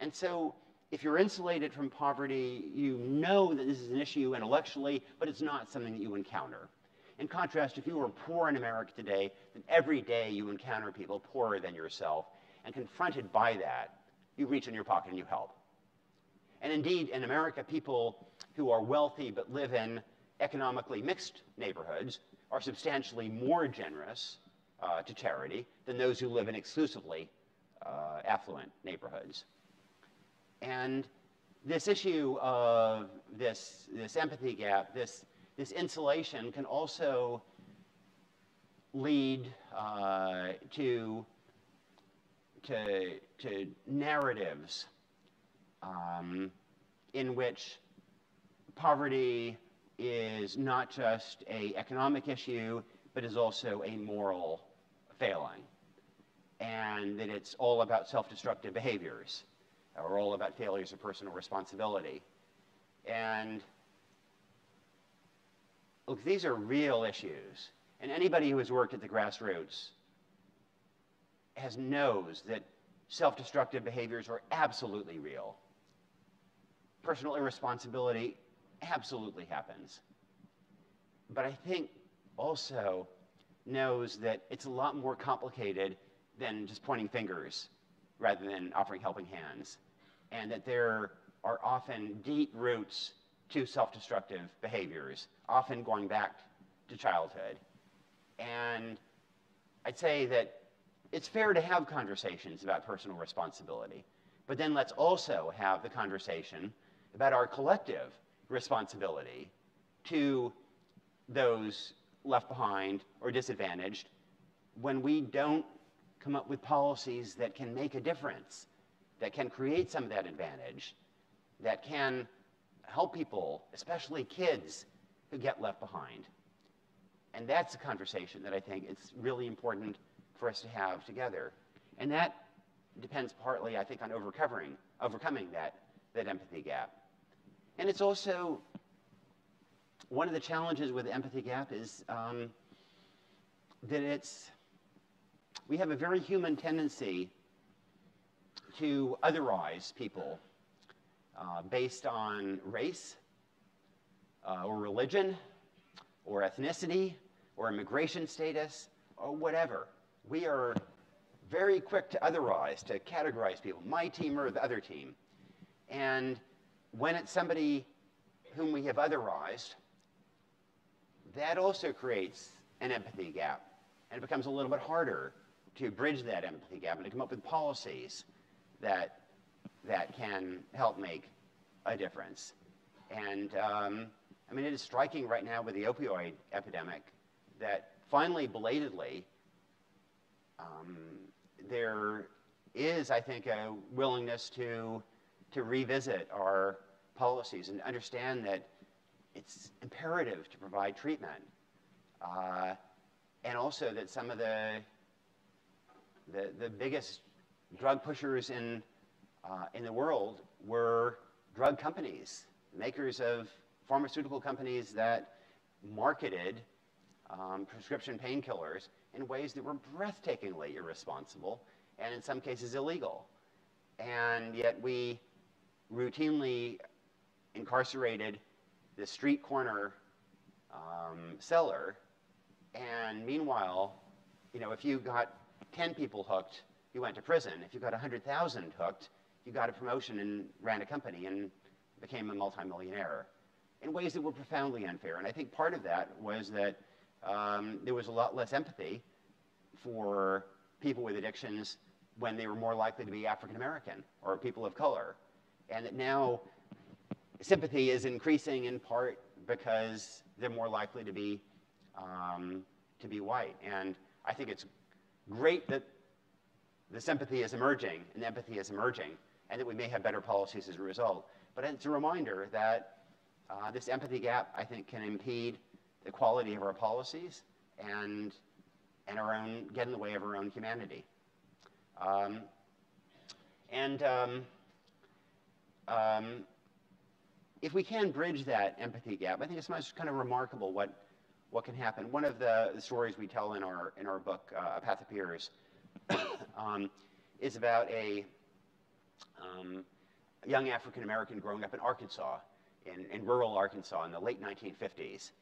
And so if you're insulated from poverty, you know that this is an issue intellectually, but it's not something that you encounter. In contrast, if you were poor in America today, then every day you encounter people poorer than yourself, and confronted by that, you reach in your pocket and you help. And indeed, in America, people who are wealthy but live in economically mixed neighborhoods are substantially more generous to charity than those who live in exclusively affluent neighborhoods. And this issue of this empathy gap, this insulation can also lead to narratives in which poverty is not just an economic issue, but is also a moral failing. And that it's all about self-destructive behaviors, or all about failures of personal responsibility. And look, these are real issues. And anybody who has worked at the grassroots knows that self-destructive behaviors are absolutely real. Personal irresponsibility absolutely happens. but I think also knows that it's a lot more complicated than just pointing fingers rather than offering helping hands, and that there are often deep roots to self-destructive behaviors, often going back to childhood. And I'd say that it's fair to have conversations about personal responsibility, but then let's also have the conversation about our collective responsibility to those left behind or disadvantaged when we don't come up with policies that can make a difference, that can create some of that advantage, that can help people, especially kids, who get left behind. And that's a conversation that I think it's really important for us to have together. And that depends partly, I think, on overcoming that empathy gap. And it's also, one of the challenges with the empathy gap is that we have a very human tendency to otherize people based on race or religion or ethnicity or immigration status or whatever. We are very quick to otherize, to categorize people, my team or the other team. And when it's somebody whom we have otherized, that also creates an empathy gap. And it becomes a little bit harder to bridge that empathy gap and to come up with policies that can help make a difference. And I mean, it is striking right now with the opioid epidemic that finally, belatedly, there is, I think, a willingness to revisit our policies and understand that it's imperative to provide treatment. And also that some of the biggest drug pushers in the world were drug companies, makers of pharmaceutical companies that marketed prescription painkillers in ways that were breathtakingly irresponsible and in some cases illegal. And yet we routinely incarcerated the street corner seller, and meanwhile, you know, if you got 10 people hooked, you went to prison. If you got 100,000 hooked, you got a promotion and ran a company and became a multimillionaire in ways that were profoundly unfair. And I think part of that was that there was a lot less empathy for people with addictions when they were more likely to be African American or people of color. And that now sympathy is increasing in part because they're more likely to be white. And I think it's great that the sympathy is emerging and empathy is emerging, and that we may have better policies as a result. But it's a reminder that this empathy gap, I think, can impede the quality of our policies and get in the way of our own humanity. If we can bridge that empathy gap, I think it's most kind of remarkable what can happen. One of the stories we tell in our book, A Path of Peers, is about a young African American growing up in Arkansas, in rural Arkansas in the late 1950s.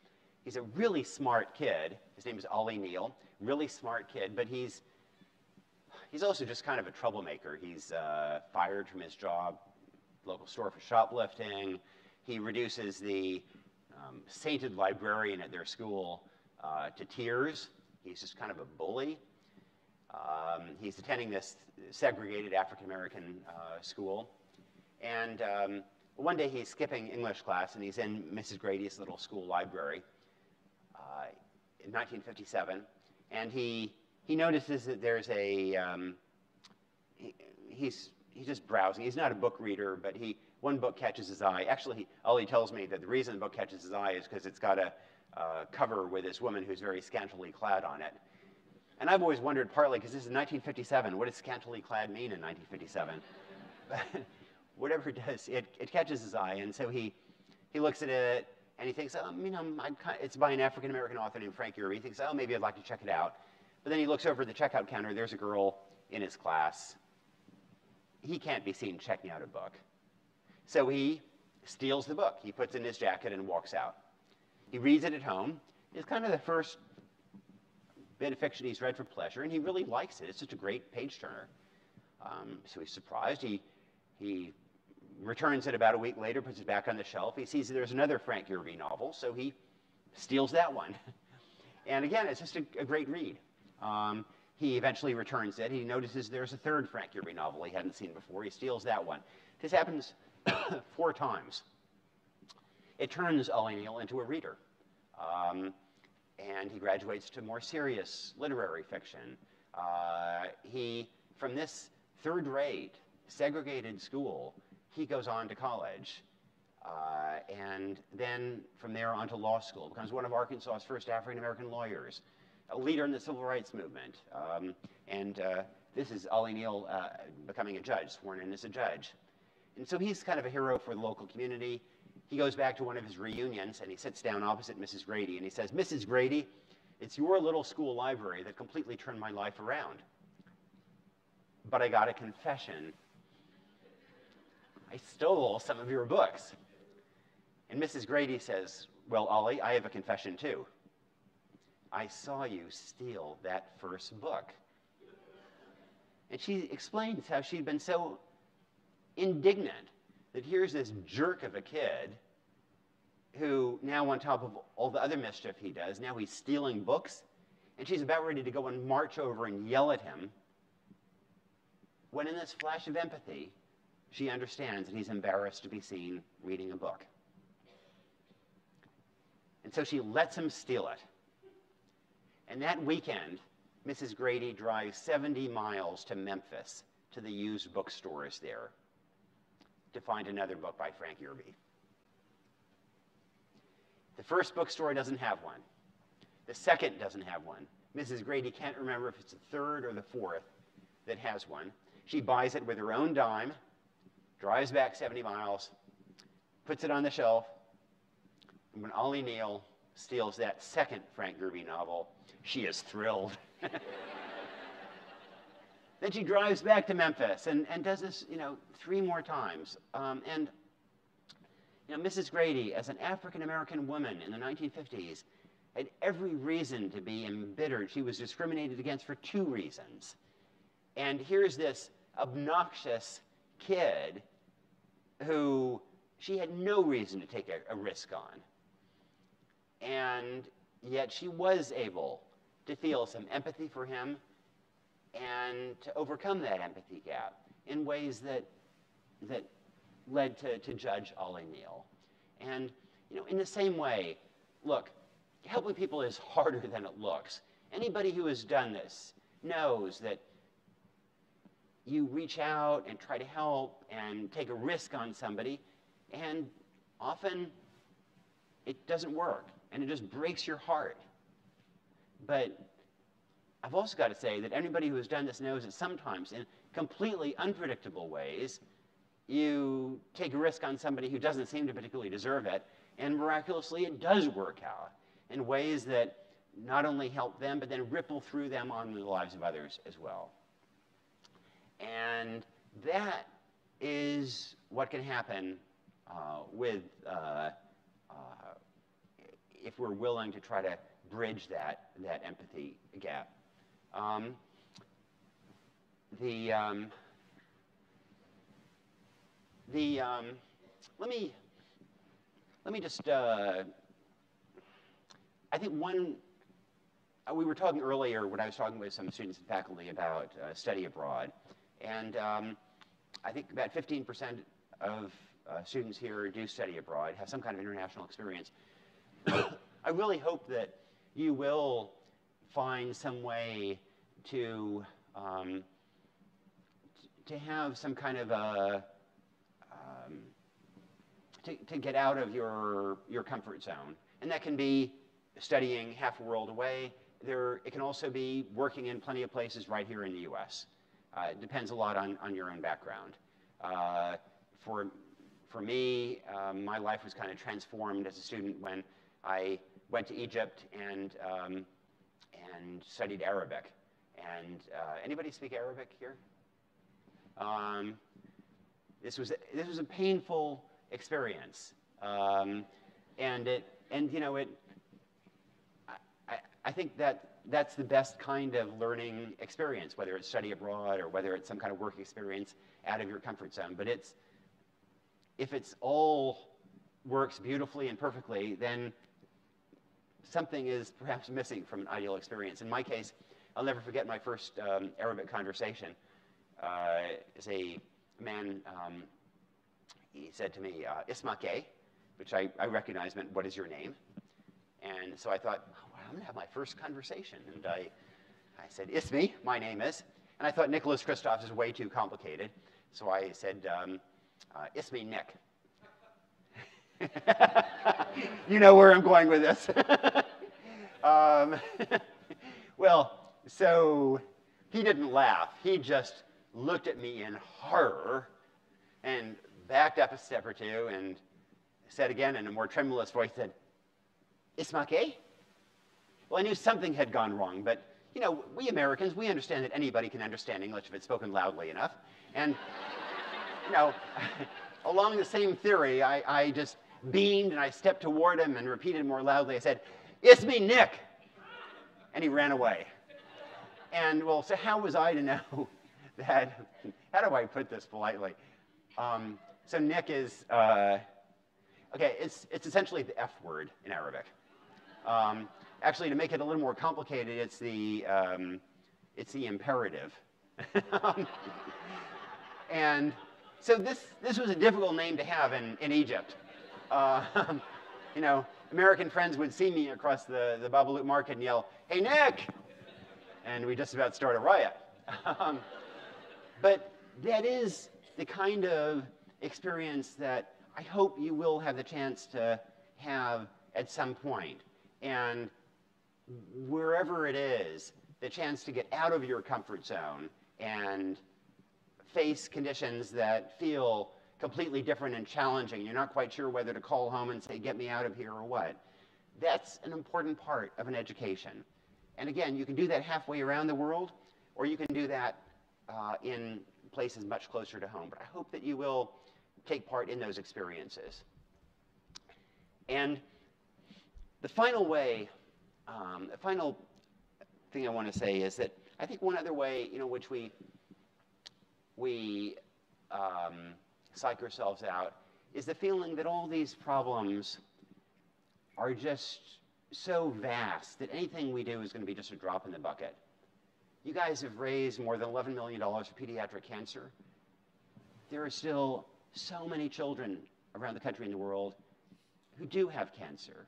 He's a really smart kid. His name is Ollie Neal. Really smart kid, but he's also just kind of a troublemaker. He's fired from his job, local store, for shoplifting. He reduces the sainted librarian at their school to tears. He's just kind of a bully. He's attending this segregated African-American school. And one day he's skipping English class, and he's in Mrs. Grady's little school library in 1957. And he notices that there's he's just browsing. He's not a book reader, but one book catches his eye. Actually, Ollie tells me that the reason the book catches his eye is because it's got a cover with this woman who's very scantily clad on it. And I've always wondered, partly because this is 1957, what does scantily clad mean in 1957? Whatever it does, it catches his eye, and so he looks at it, and he thinks, it's by an African-American author named Frank Urie. He thinks, maybe I'd like to check it out. But then he looks over at the checkout counter. There's a girl in his class. He can't be seen checking out a book. So he steals the book. He puts it in his jacket and walks out. He reads it at home, It's kind of the first bit of fiction he's read for pleasure, and he really likes it. It's just a great page turner. So he's surprised. He returns it about a week later, puts it back on the shelf. He sees that there's another Frank Yerby novel, so he steals that one. And again, it's just a great read. He eventually returns it. He notices there's a third Frank Yerby novel he hadn't seen before. He steals that one. This happens 4 times. It turns Ollie Neal into a reader. And he graduates to more serious literary fiction. From this third-rate, segregated school, he goes on to college. And then from there on to law school, becomes one of Arkansas's first African-American lawyers, a leader in the civil rights movement. This is Ollie Neal becoming a judge, sworn in as a judge. And so he's kind of a hero for the local community. He goes back to one of his reunions, and he sits down opposite Mrs. Grady, and he says, "Mrs. Grady, it's your little school library that completely turned my life around. But I got a confession. I stole some of your books." And Mrs. Grady says, "Well, Ollie, I have a confession too. I saw you steal that first book." And she explains how she'd been so indignant that here's this jerk of a kid who now, on top of all the other mischief he does, now he's stealing books, and she's about ready to go and march over and yell at him, when in this flash of empathy, she understands that he's embarrassed to be seen reading a book. And so she lets him steal it. And that weekend, Mrs. Grady drives 70 miles to Memphis, to the used bookstores there, to find another book by Frank Yerby. The first bookstore doesn't have one. The second doesn't have one. Mrs. Grady can't remember if it's the third or the fourth that has one. She buys it with her own dime, drives back 70 miles, puts it on the shelf, and when Ollie Neal steals that second Frank Yerby novel, she is thrilled. Then she drives back to Memphis and does this, 3 more times. Mrs. Grady, as an African-American woman in the 1950s, had every reason to be embittered. She was discriminated against for 2 reasons. And here's this obnoxious kid who she had no reason to take a risk on. And yet she was able to feel some empathy for him and to overcome that empathy gap in ways that led to Judge Ollie Neal. And, in the same way, look, helping people is harder than it looks. Anybody who has done this knows that you reach out and try to help and take a risk on somebody, and often it doesn't work, and it just breaks your heart. But I've also got to say that anybody who has done this knows that sometimes, in completely unpredictable ways, you take a risk on somebody who doesn't seem to particularly deserve it, and miraculously it does work out in ways that not only help them, but then ripple through them on the lives of others as well. And that is what can happen if we're willing to try to bridge that empathy gap. Let me just, I think we were talking earlier when I was talking with some students and faculty about study abroad, and I think about 15% of students here do study abroad, have some kind of international experience. I really hope that you will find some way to have some kind of to get out of your comfort zone. And that can be studying half a world away. It can also be working in plenty of places right here in the US. It depends a lot on your own background. For me, my life was kind of transformed as a student when I went to Egypt and studied Arabic. And anybody speak Arabic here? This was a painful experience, and I think that's the best kind of learning experience, whether it's study abroad or whether it's some kind of work experience out of your comfort zone. But if it's all works beautifully and perfectly, then something is perhaps missing from an ideal experience. In my case, I'll never forget my first Arabic conversation. As a man, he said to me, "Ismake," which I recognized meant, "What is your name?" And so I thought, oh, well, I'm going to have my first conversation. And I said, "Ismi, my name is." And I thought Nicholas Kristof is way too complicated. So I said, "Ismi Nick." You know where I'm going with this. Well, so he didn't laugh. He just looked at me in horror and backed up a step or two and said again in a more tremulous voice, said, "Ismake?" Well, I knew something had gone wrong, but you know, we Americans, we understand that anybody can understand English if it's spoken loudly enough. And you know, along the same theory, I just beamed and I stepped toward him and repeated more loudly. I said, "Ismi Nick." And he ran away. And well, so how was I to know that? How do I put this politely? So Nick is okay. It's essentially the F word in Arabic. Actually, to make it a little more complicated, it's the imperative. And so this was a difficult name to have in Egypt. You know, American friends would see me across the Babalut market and yell, "Hey, Nick!" And we just about start a riot. But that is the kind of experience that I hope you will have the chance to have at some point. And wherever it is, the chance to get out of your comfort zone and face conditions that feel completely different and challenging. You're not quite sure whether to call home and say, "Get me out of here," or what. That's an important part of an education. And again, you can do that halfway around the world, or you can do that in places much closer to home. But I hope that you will take part in those experiences. And the final way, the final thing I want to say is that I think one other way, you know, which we psych ourselves out is the feeling that all these problems are just so vast that anything we do is going to be just a drop in the bucket. You guys have raised more than $11 million for pediatric cancer. There are still so many children around the country and the world who do have cancer.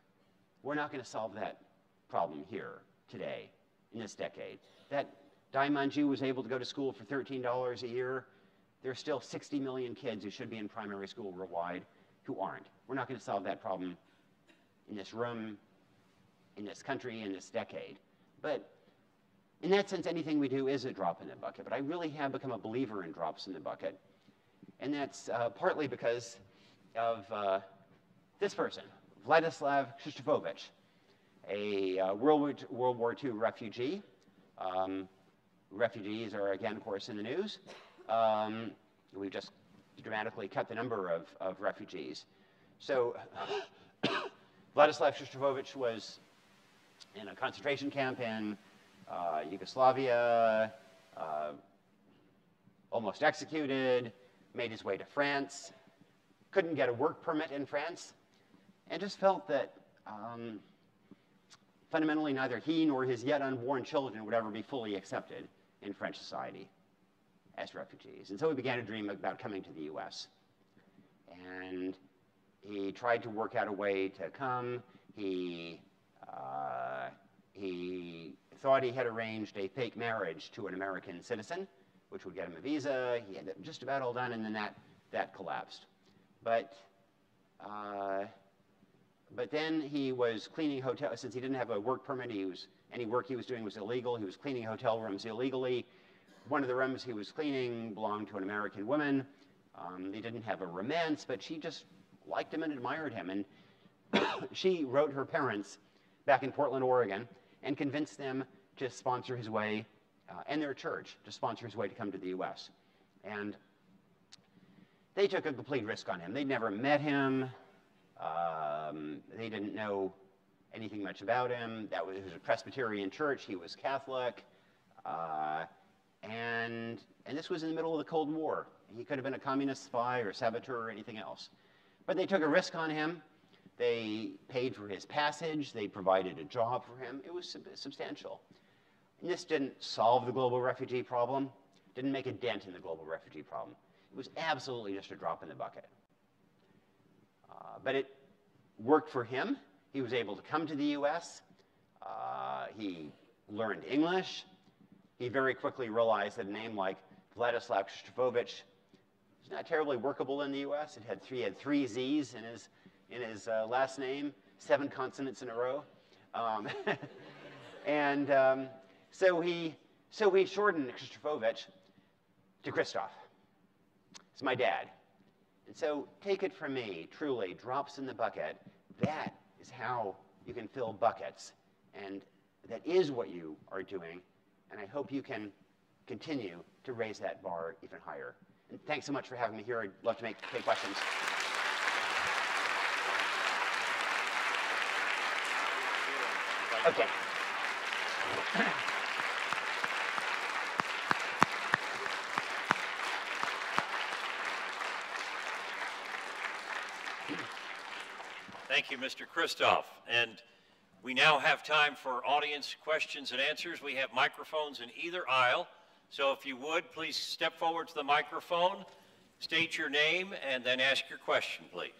We're not going to solve that problem here today, in this decade. That Diamond Jew was able to go to school for $13 a year. There are still 60 million kids who should be in primary school worldwide who aren't. We're not going to solve that problem in this room, in this country, in this decade. But in that sense, anything we do is a drop in the bucket. But I really have become a believer in drops in the bucket. And that's partly because of this person, Vladislav Shostakhovich, a World War II refugee. Refugees are, again, of course, in the news. We've just dramatically cut the number of refugees. So Vladislav Shostakhovich was in a concentration camp in Yugoslavia, almost executed, made his way to France, couldn't get a work permit in France, and just felt that fundamentally neither he nor his yet unborn children would ever be fully accepted in French society as refugees. And so he began to dream about coming to the US. And he tried to work out a way to come. He thought he had arranged a fake marriage to an American citizen, which would get him a visa. He had it just about all done, and then that collapsed. But then he was cleaning hotels. Since he didn't have a work permit, any work he was doing was illegal. He was cleaning hotel rooms illegally. One of the rooms he was cleaning belonged to an American woman. They didn't have a romance, but she just liked him and admired him. And she wrote her parents back in Portland, Oregon, and convinced them to sponsor his way, and their church, to sponsor his way to come to the US. And they took a complete risk on him. They'd never met him. They didn't know anything much about him. It was a Presbyterian church. He was Catholic. And this was in the middle of the Cold War. He could have been a communist spy or saboteur or anything else. But they took a risk on him. They paid for his passage. They provided a job for him. It was substantial. And this didn't solve the global refugee problem, didn't make a dent in the global refugee problem. It was absolutely just a drop in the bucket. But it worked for him. He was able to come to the US. He learned English. He very quickly realized that a name like Vladislav Krzysztofovich was not terribly workable in the US. He had three Z's in his last name, 7 consonants in a row. So he shortened Krzysztofovich to Christoph. It's my dad. And so take it from me, truly, drops in the bucket. That is how you can fill buckets. And that is what you are doing. And I hope you can continue to raise that bar even higher. And thanks so much for having me here. I'd love to take questions. Okay. Thank you, Mr. Christoph. And we now have time for audience questions and answers. We have microphones in either aisle. So if you would, please step forward to the microphone, state your name, and then ask your question, please.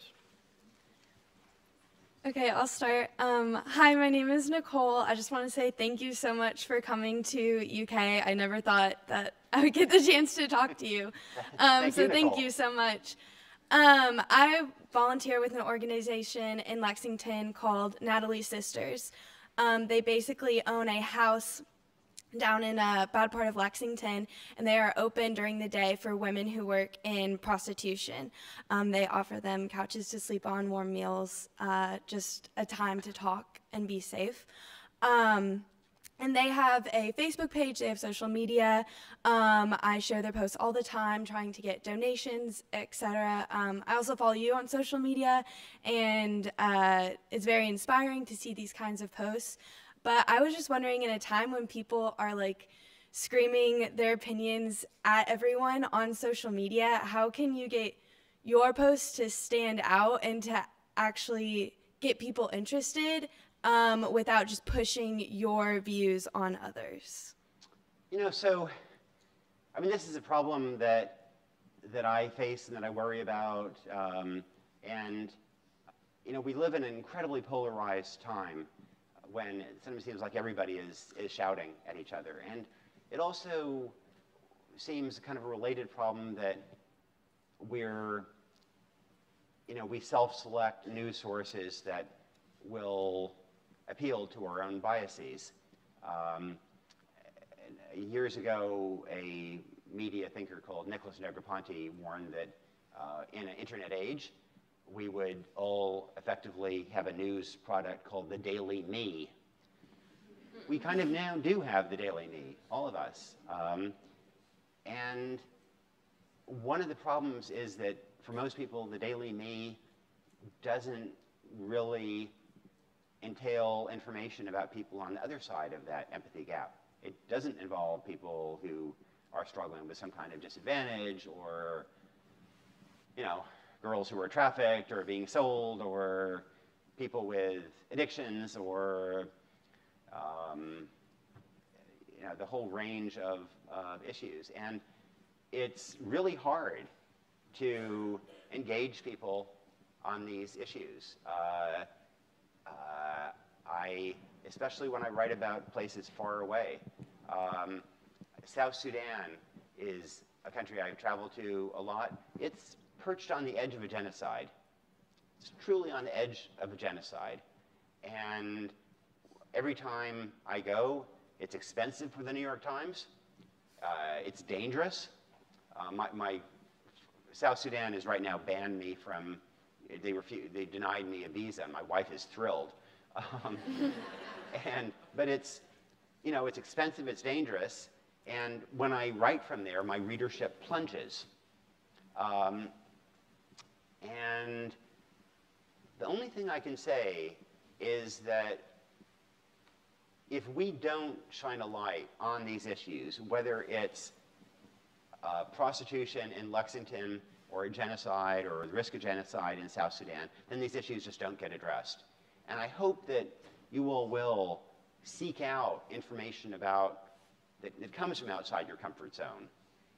Okay, I'll start. Hi, my name is Nicole. I just want to say thank you so much for coming to UK. I never thought that I would get the chance to talk to you. Thank you so much. I volunteer with an organization in Lexington called Natalie Sisters. They basically own a house down in a bad part of Lexington, and they are open during the day for women who work in prostitution. They offer them couches to sleep on, warm meals, just a time to talk and be safe. And they have a Facebook page, they have social media. I share their posts all the time, trying to get donations, etc. I also follow you on social media, and it's very inspiring to see these kinds of posts. But I was just wondering, in a time when people are like screaming their opinions at everyone on social media, how can you get your posts to stand out and to actually get people interested without just pushing your views on others? You know, so, I mean, this is a problem that I face and that I worry about. And, you know, we live in an incredibly polarized time when it sometimes seems like everybody is shouting at each other. And it also seems kind of a related problem that we self-select news sources that will appeal to our own biases. Years ago, a media thinker called Nicholas Negroponte warned that in an internet age, we would all effectively have a news product called the Daily Me. We kind of now do have the Daily Me, all of us. And one of the problems is that for most people, the Daily Me doesn't really entail information about people on the other side of that empathy gap. It doesn't involve people who are struggling with some kind of disadvantage, or, you know, girls who are trafficked or being sold, or people with addictions, or you know, the whole range of issues. And it's really hard to engage people on these issues. Especially when I write about places far away. South Sudan is a country I've traveled to a lot. It's perched on the edge of a genocide. It's truly on the edge of a genocide. And every time I go, it's expensive for the New York Times. It's dangerous. South Sudan has right now banned me from, they denied me a visa, and my wife is thrilled. But it's, you know, it's expensive, it's dangerous, and when I write from there, my readership plunges. And the only thing I can say is that if we don't shine a light on these issues, whether it's prostitution in Lexington or a genocide or the risk of genocide in South Sudan, then these issues just don't get addressed. And I hope that you all will seek out information about that comes from outside your comfort zone.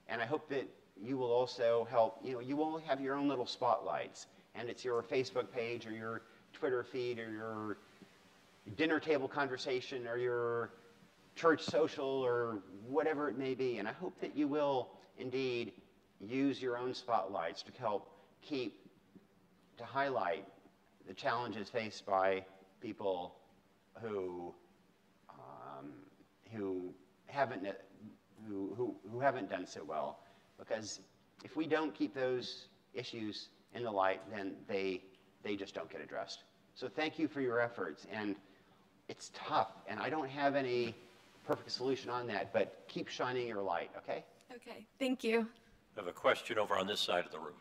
And I hope that you will also help, you all have your own little spotlights, and it's your Facebook page or your Twitter feed or your dinner table conversation or your church social or whatever it may be. And I hope that you will indeed use your own spotlights to help to highlight the challenges faced by people who haven't done so well. Because if we don't keep those issues in the light, then they just don't get addressed. So thank you for your efforts. And it's tough, and I don't have any perfect solution on that, but keep shining your light, okay? Okay, thank you. I have a question over on this side of the room.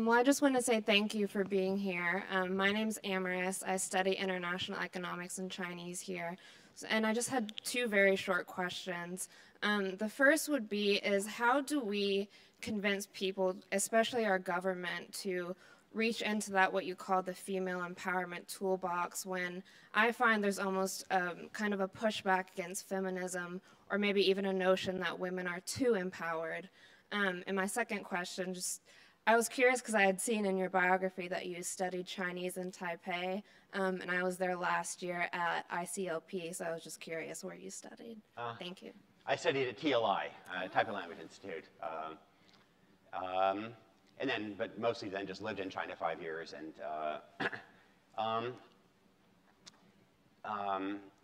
Well, I just want to say thank you for being here. My name's Amaris. I study international economics and Chinese here. And I just had two very short questions. The first would be is how do we convince people, especially our government, to reach into that what you call the female empowerment toolbox when I find there's almost kind of a pushback against feminism or maybe even a notion that women are too empowered. And my second question, I was curious because I had seen in your biography that you studied Chinese in Taipei, and I was there last year at ICLP, so I was just curious where you studied. Thank you. I studied at TLI, Taipei Language Institute. But mostly then just lived in China 5 years. And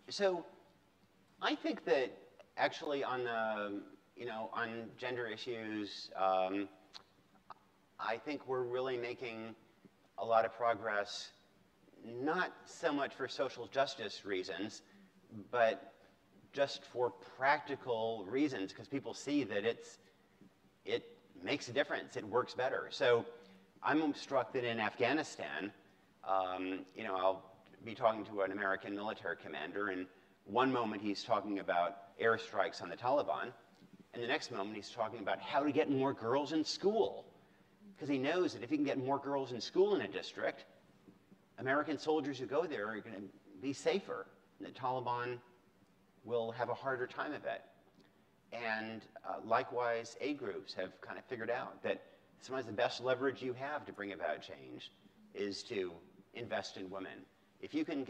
so I think that actually on gender issues, I think we're really making a lot of progress, not so much for social justice reasons, but just for practical reasons, because people see that it makes a difference, it works better. So I'm struck that in Afghanistan, I'll be talking to an American military commander, and one moment he's talking about airstrikes on the Taliban, and the next moment he's talking about how to get more girls in school. Because he knows that if he can get more girls in school in a district, American soldiers who go there are going to be safer. And the Taliban will have a harder time of it. And likewise, aid groups have kind of figured out that sometimes the best leverage you have to bring about change is to invest in women. If you can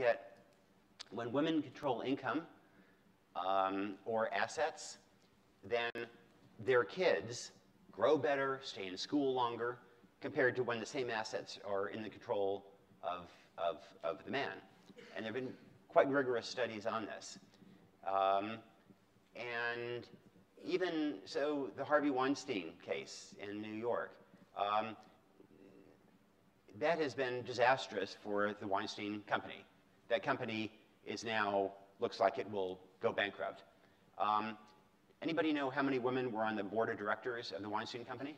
when women control income or assets, then their kids grow better, stay in school longer, compared to when the same assets are in the control of the man. And there have been quite rigorous studies on this. And even so, the Harvey Weinstein case in New York, that has been disastrous for the Weinstein company. That company is now, looks like it will go bankrupt. Anybody know how many women were on the board of directors of the Weinstein Company?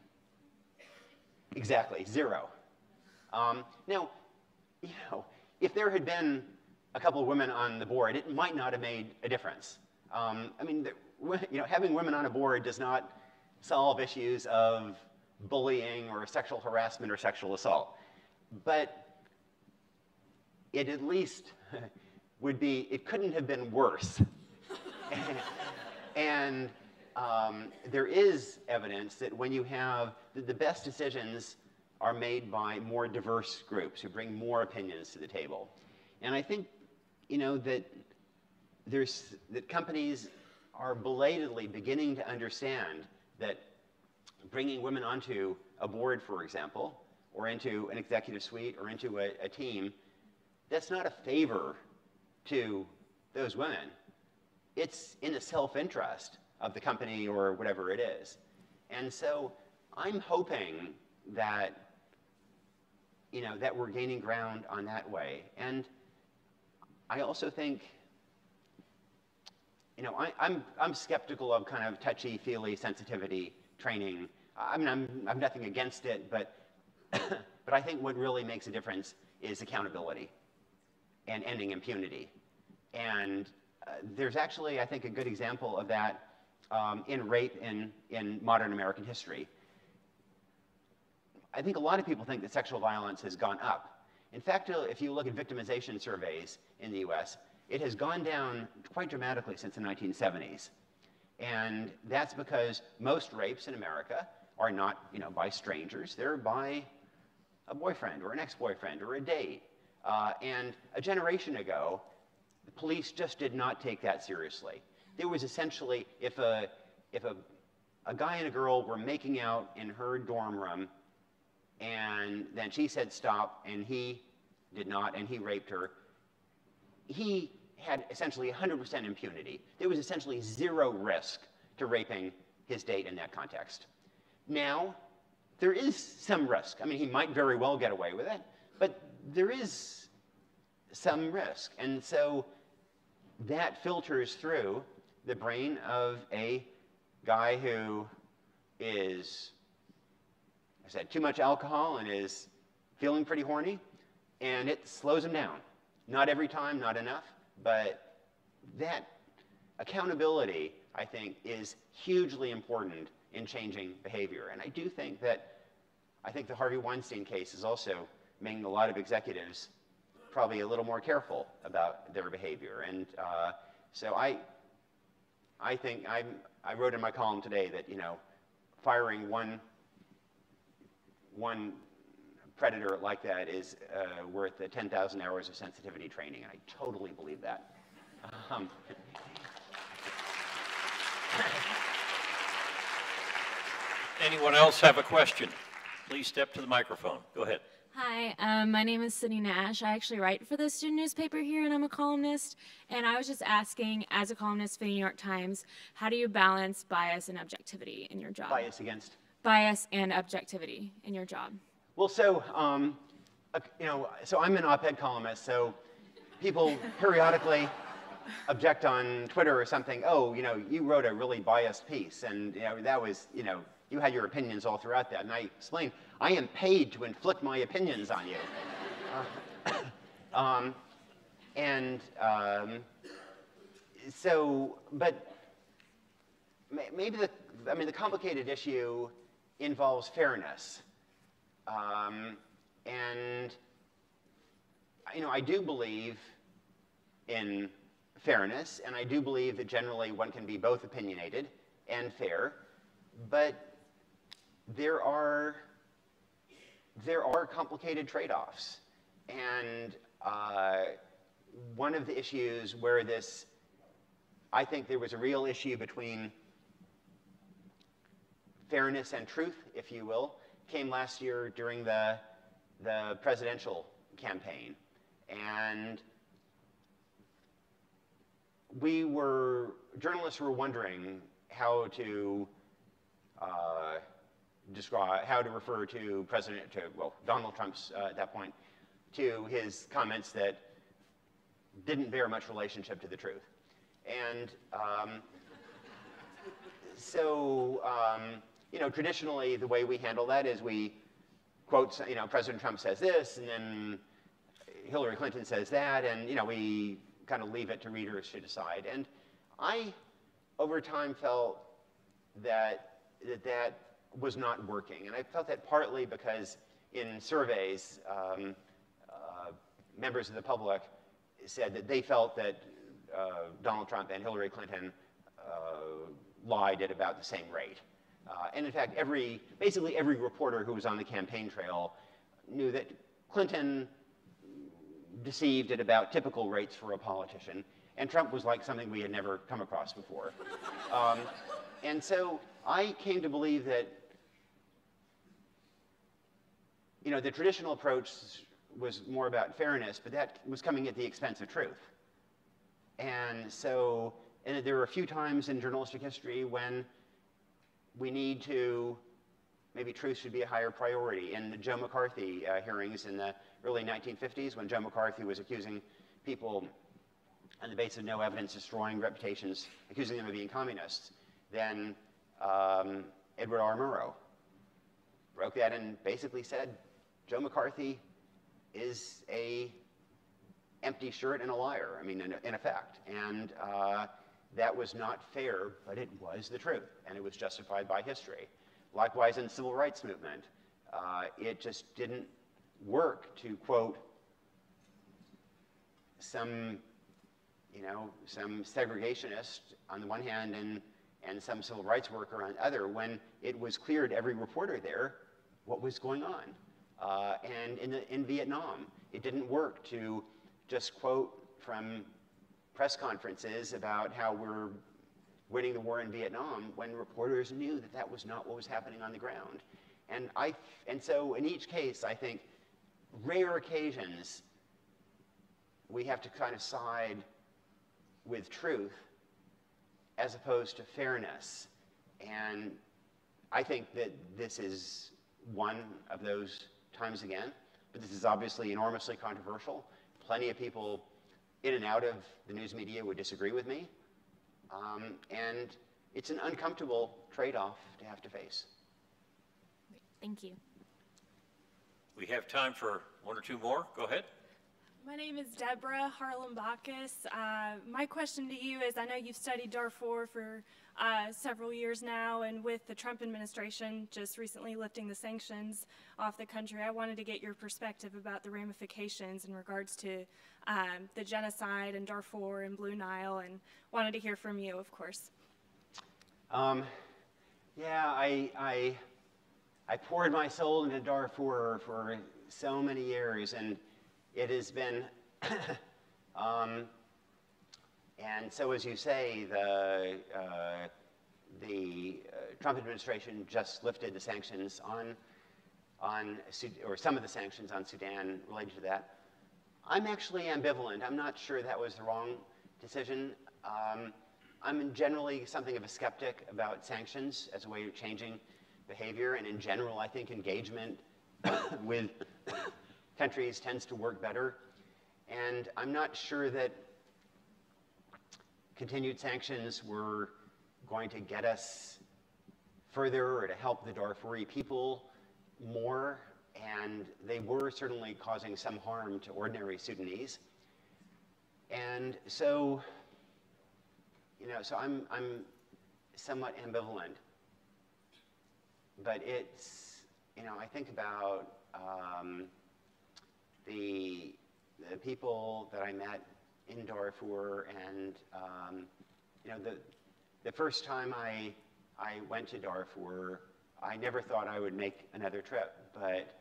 Exactly, 0. Now, if there had been a couple of women on the board, it might not have made a difference. Having women on a board does not solve issues of bullying or sexual harassment or sexual assault. But it at least it couldn't have been worse. And there is evidence that when you have, the best decisions are made by more diverse groups who bring more opinions to the table. And I think, that that companies are belatedly beginning to understand that bringing women onto a board, for example, or into an executive suite or into a team, that's not a favor to those women. It's in the self-interest of the company or whatever it is. And so I'm hoping that, that we're gaining ground on that way. And I also think, I'm skeptical of kind of touchy-feely sensitivity training. I mean, I'm nothing against it, but I think what really makes a difference is accountability and ending impunity. And there's actually, I think, a good example of that in rape in modern American history. I think a lot of people think that sexual violence has gone up. In fact, if you look at victimization surveys in the US, it has gone down quite dramatically since the 1970s. And that's because most rapes in America are not, by strangers. They're by a boyfriend or an ex-boyfriend or a date. And a generation ago, the police just did not take that seriously. There was essentially, if a guy and a girl were making out in her dorm room, and then she said stop, and he did not, and he raped her, he had essentially 100% impunity. There was essentially zero risk to raping his date in that context. Now, there is some risk. I mean, he might very well get away with it, but there is some risk. And so that filters through the brain of a guy who is, I said, too much alcohol and is feeling pretty horny, and it slows him down. Not every time, not enough, but that accountability, I think, is hugely important in changing behavior. And I do think that, the Harvey Weinstein case is also making a lot of executives probably a little more careful about their behavior. And so I think I wrote in my column today that, firing one predator like that is worth 10,000 hours of sensitivity training, and I totally believe that. Anyone else have a question? Please step to the microphone. Go ahead. Hi, my name is Sydney Nash. I actually write for the student newspaper here, and I'm a columnist. And I was just asking, as a columnist for the New York Times, how do you balance bias and objectivity in your job? Bias against? Bias and objectivity in your job. Well, so, so I'm an op-ed columnist, so people periodically object on Twitter or something, oh, you wrote a really biased piece, and, that was, you had your opinions all throughout that. And I explained, I am paid to inflict my opinions on you. So, but maybe the complicated issue involves fairness. And, I do believe in fairness, and I do believe that generally one can be both opinionated and fair, but there are complicated trade-offs. And one of the issues where I think there was a real issue between fairness and truth, if you will, came last year during the presidential campaign. And journalists were wondering how to refer to Donald Trump's, at that point, to his comments that didn't bear much relationship to the truth. And traditionally the way we handle that is we quote, President Trump says this, and then Hillary Clinton says that, and, we kind of leave it to readers to decide. And I, over time, felt that was not working. And I felt that partly because in surveys, members of the public said that they felt that Donald Trump and Hillary Clinton lied at about the same rate. And in fact, basically every reporter who was on the campaign trail knew that Clinton deceived at about typical rates for a politician, and Trump was like something we had never come across before. And so I came to believe that, the traditional approach was more about fairness, but that was coming at the expense of truth. And so, there were a few times in journalistic history when maybe truth should be a higher priority. In the Joe McCarthy hearings in the early 1950s, when Joe McCarthy was accusing people on the basis of no evidence, destroying reputations, accusing them of being communists, then Edward R. Murrow broke that and basically said, Joe McCarthy is a empty shirt and a liar, I mean, in effect. And that was not fair, but it was the truth, and it was justified by history. Likewise, in the civil rights movement, it just didn't work to quote some segregationist on the one hand and some civil rights worker on the other, when it was clear to every reporter there what was going on. And in Vietnam, it didn't work to just quote from press conferences about how we're winning the war in Vietnam when reporters knew that that was not what was happening on the ground. And so in each case, I think, rare occasions, we have to kind of side with truth as opposed to fairness. And I think that this is one of those times again, but this is obviously enormously controversial. Plenty of people in and out of the news media would disagree with me. And it's an uncomfortable trade-off to have to face. Thank you. We have time for one or two more. Go ahead. My name is Deborah Harlem Bacchus. My question to you is, I know you've studied Darfur for several years now, and with the Trump administration just recently lifting the sanctions off the country, I wanted to get your perspective about the ramifications in regards to the genocide in Darfur and Blue Nile, and wanted to hear from you, of course. Yeah, I poured my soul into Darfur for so many years, and it has been, and so as you say, the Trump administration just lifted the sanctions or some of the sanctions on Sudan related to that. I'm actually ambivalent. I'm not sure that was the wrong decision. I'm generally something of a skeptic about sanctions as a way of changing behavior, and in general, I think engagement with countries tends to work better. And I'm not sure that continued sanctions were going to get us further or to help the Darfuri people more, and they were certainly causing some harm to ordinary Sudanese. And so, so I'm somewhat ambivalent. But it's, I think about the people that I met in Darfur, and the first time I went to Darfur, I never thought I would make another trip, but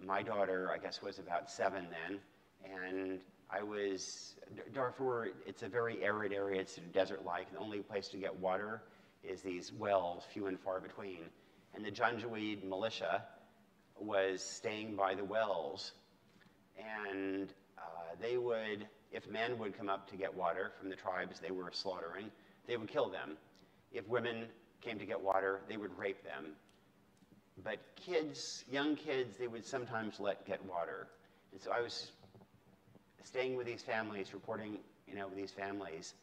my daughter, I guess, was about 7 then, and Darfur, it's a very arid area, it's desert-like. The only place to get water is these wells, few and far between. And the Janjaweed militia was staying by the wells, and they would, if men would come up to get water from the tribes they were slaughtering, they would kill them. If women came to get water, they would rape them. But kids, young kids, they would sometimes let get water. And so I was staying with these families, reporting, with these families,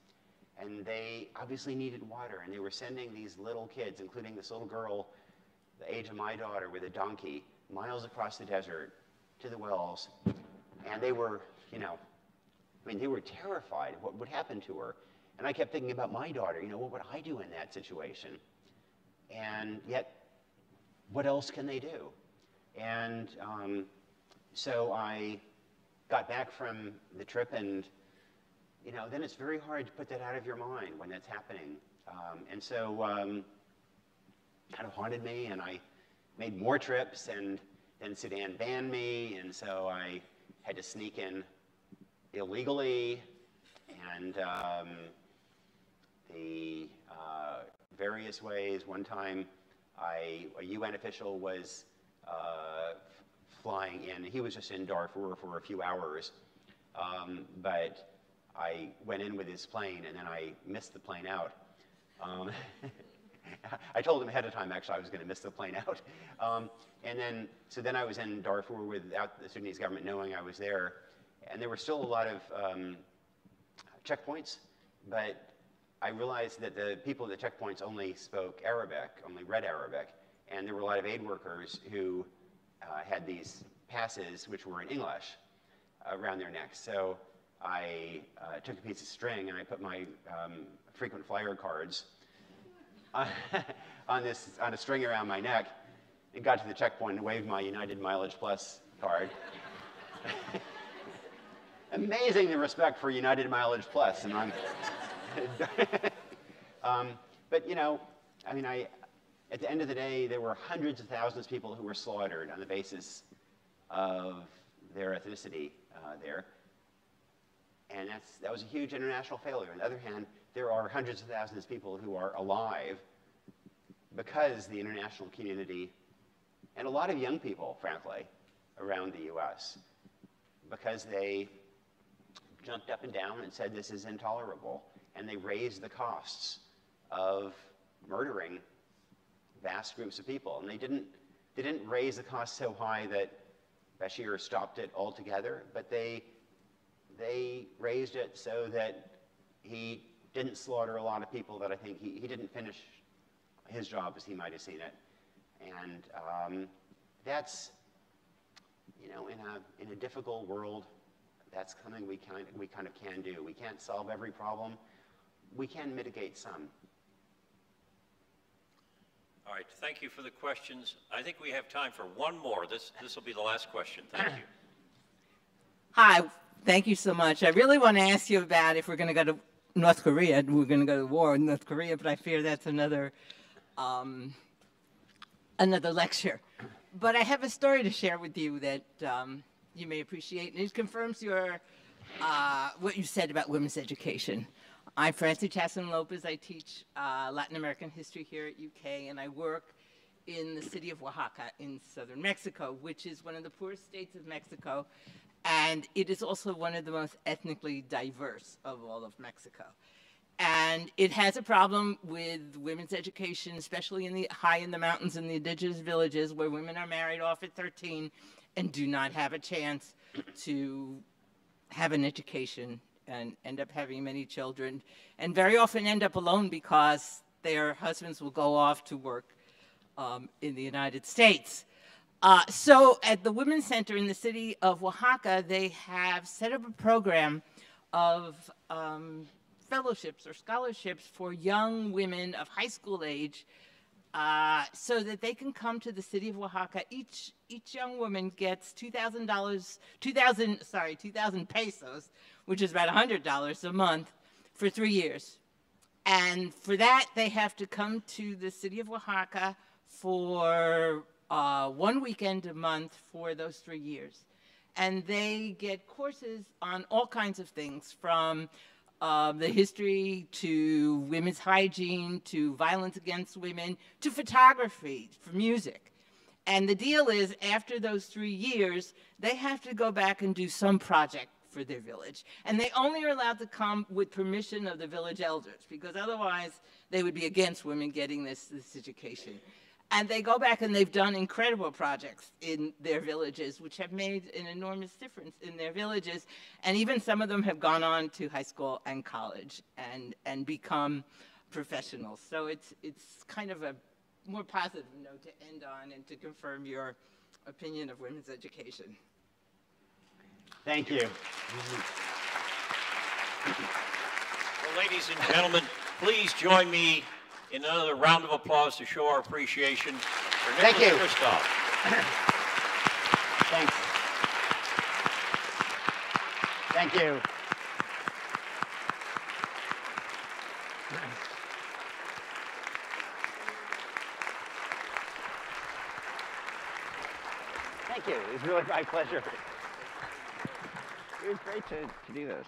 and they obviously needed water, and they were sending these little kids, including this little girl, the age of my daughter, with a donkey, miles across the desert to the wells, and they were, they were terrified of what would happen to her. And I kept thinking about my daughter, what would I do in that situation? And yet, what else can they do? And so I got back from the trip, and then it's very hard to put that out of your mind when that's happening. And so kind of haunted me, and I made more trips, and then Sudan banned me, and so I had to sneak in illegally, and the various ways. One time, a UN official was flying in. He was just in Darfur for a few hours, but I went in with his plane, and then I missed the plane out. I told him ahead of time, actually, I was going to miss the plane out. So then I was in Darfur without the Sudanese government knowing I was there, and there were still a lot of checkpoints, but I realized that the people at the checkpoints only spoke Arabic, only read Arabic, and there were a lot of aid workers who had these passes, which were in English, around their necks. So I took a piece of string and I put my frequent flyer cards on a string around my neck and got to the checkpoint and waved my United Mileage Plus card. Amazing the respect for United Mileage Plus. And but you know, I mean, at the end of the day, there were hundreds of thousands of people who were slaughtered on the basis of their ethnicity there. And that was a huge international failure. On the other hand, there are hundreds of thousands of people who are alive because the international community, and a lot of young people, frankly, around the US, because they jumped up and down and said this is intolerable, and they raised the costs of murdering vast groups of people. And they didn't raise the cost so high that Bashir stopped it altogether, but they raised it so that he didn't slaughter a lot of people, that I think he didn't finish his job as he might have seen it. And that's, you know, in a difficult world, that's something we kind of can do. We can't solve every problem. We can mitigate some. All right, thank you for the questions. I think we have time for one more. This will be the last question. Thank you. Hi, thank you so much. I really want to ask you about if we're going to go to North Korea. We're going to go to war in North Korea, but I fear that's another lecture. But I have a story to share with you that you may appreciate, and it confirms your what you said about women's education. I'm Francie Chasson-Lopez. I teach Latin American history here at UK, and I work in the city of Oaxaca in southern Mexico, which is one of the poorest states of Mexico, and it is also one of the most ethnically diverse of all of Mexico. And it has a problem with women's education, especially high in the mountains in the indigenous villages where women are married off at 13 and do not have a chance to have an education and end up having many children, and very often end up alone because their husbands will go off to work in the United States. So at the Women's Center in the city of Oaxaca, they have set up a program of fellowships or scholarships for young women of high school age so that they can come to the city of Oaxaca. Each young woman gets $2,000 pesos, which is about $100 a month, for 3 years. And for that, they have to come to the city of Oaxaca for 1 weekend a month for those 3 years. And they get courses on all kinds of things, from the history to women's hygiene, to violence against women, to photography, for music. And the deal is, after those 3 years, they have to go back and do some project for their village. And they only are allowed to come with permission of the village elders, because otherwise they would be against women getting this education. And they go back and they've done incredible projects in their villages, which have made an enormous difference in their villages. And even some of them have gone on to high school and college and become professionals. So it's kind of a more positive note to end on and to confirm your opinion of women's education. Thank you. Well, ladies and gentlemen, please join me in another round of applause to show our appreciation for Nicholas Kristof. Thanks. Thank you. Thank you. It was really my pleasure. It was great to do this.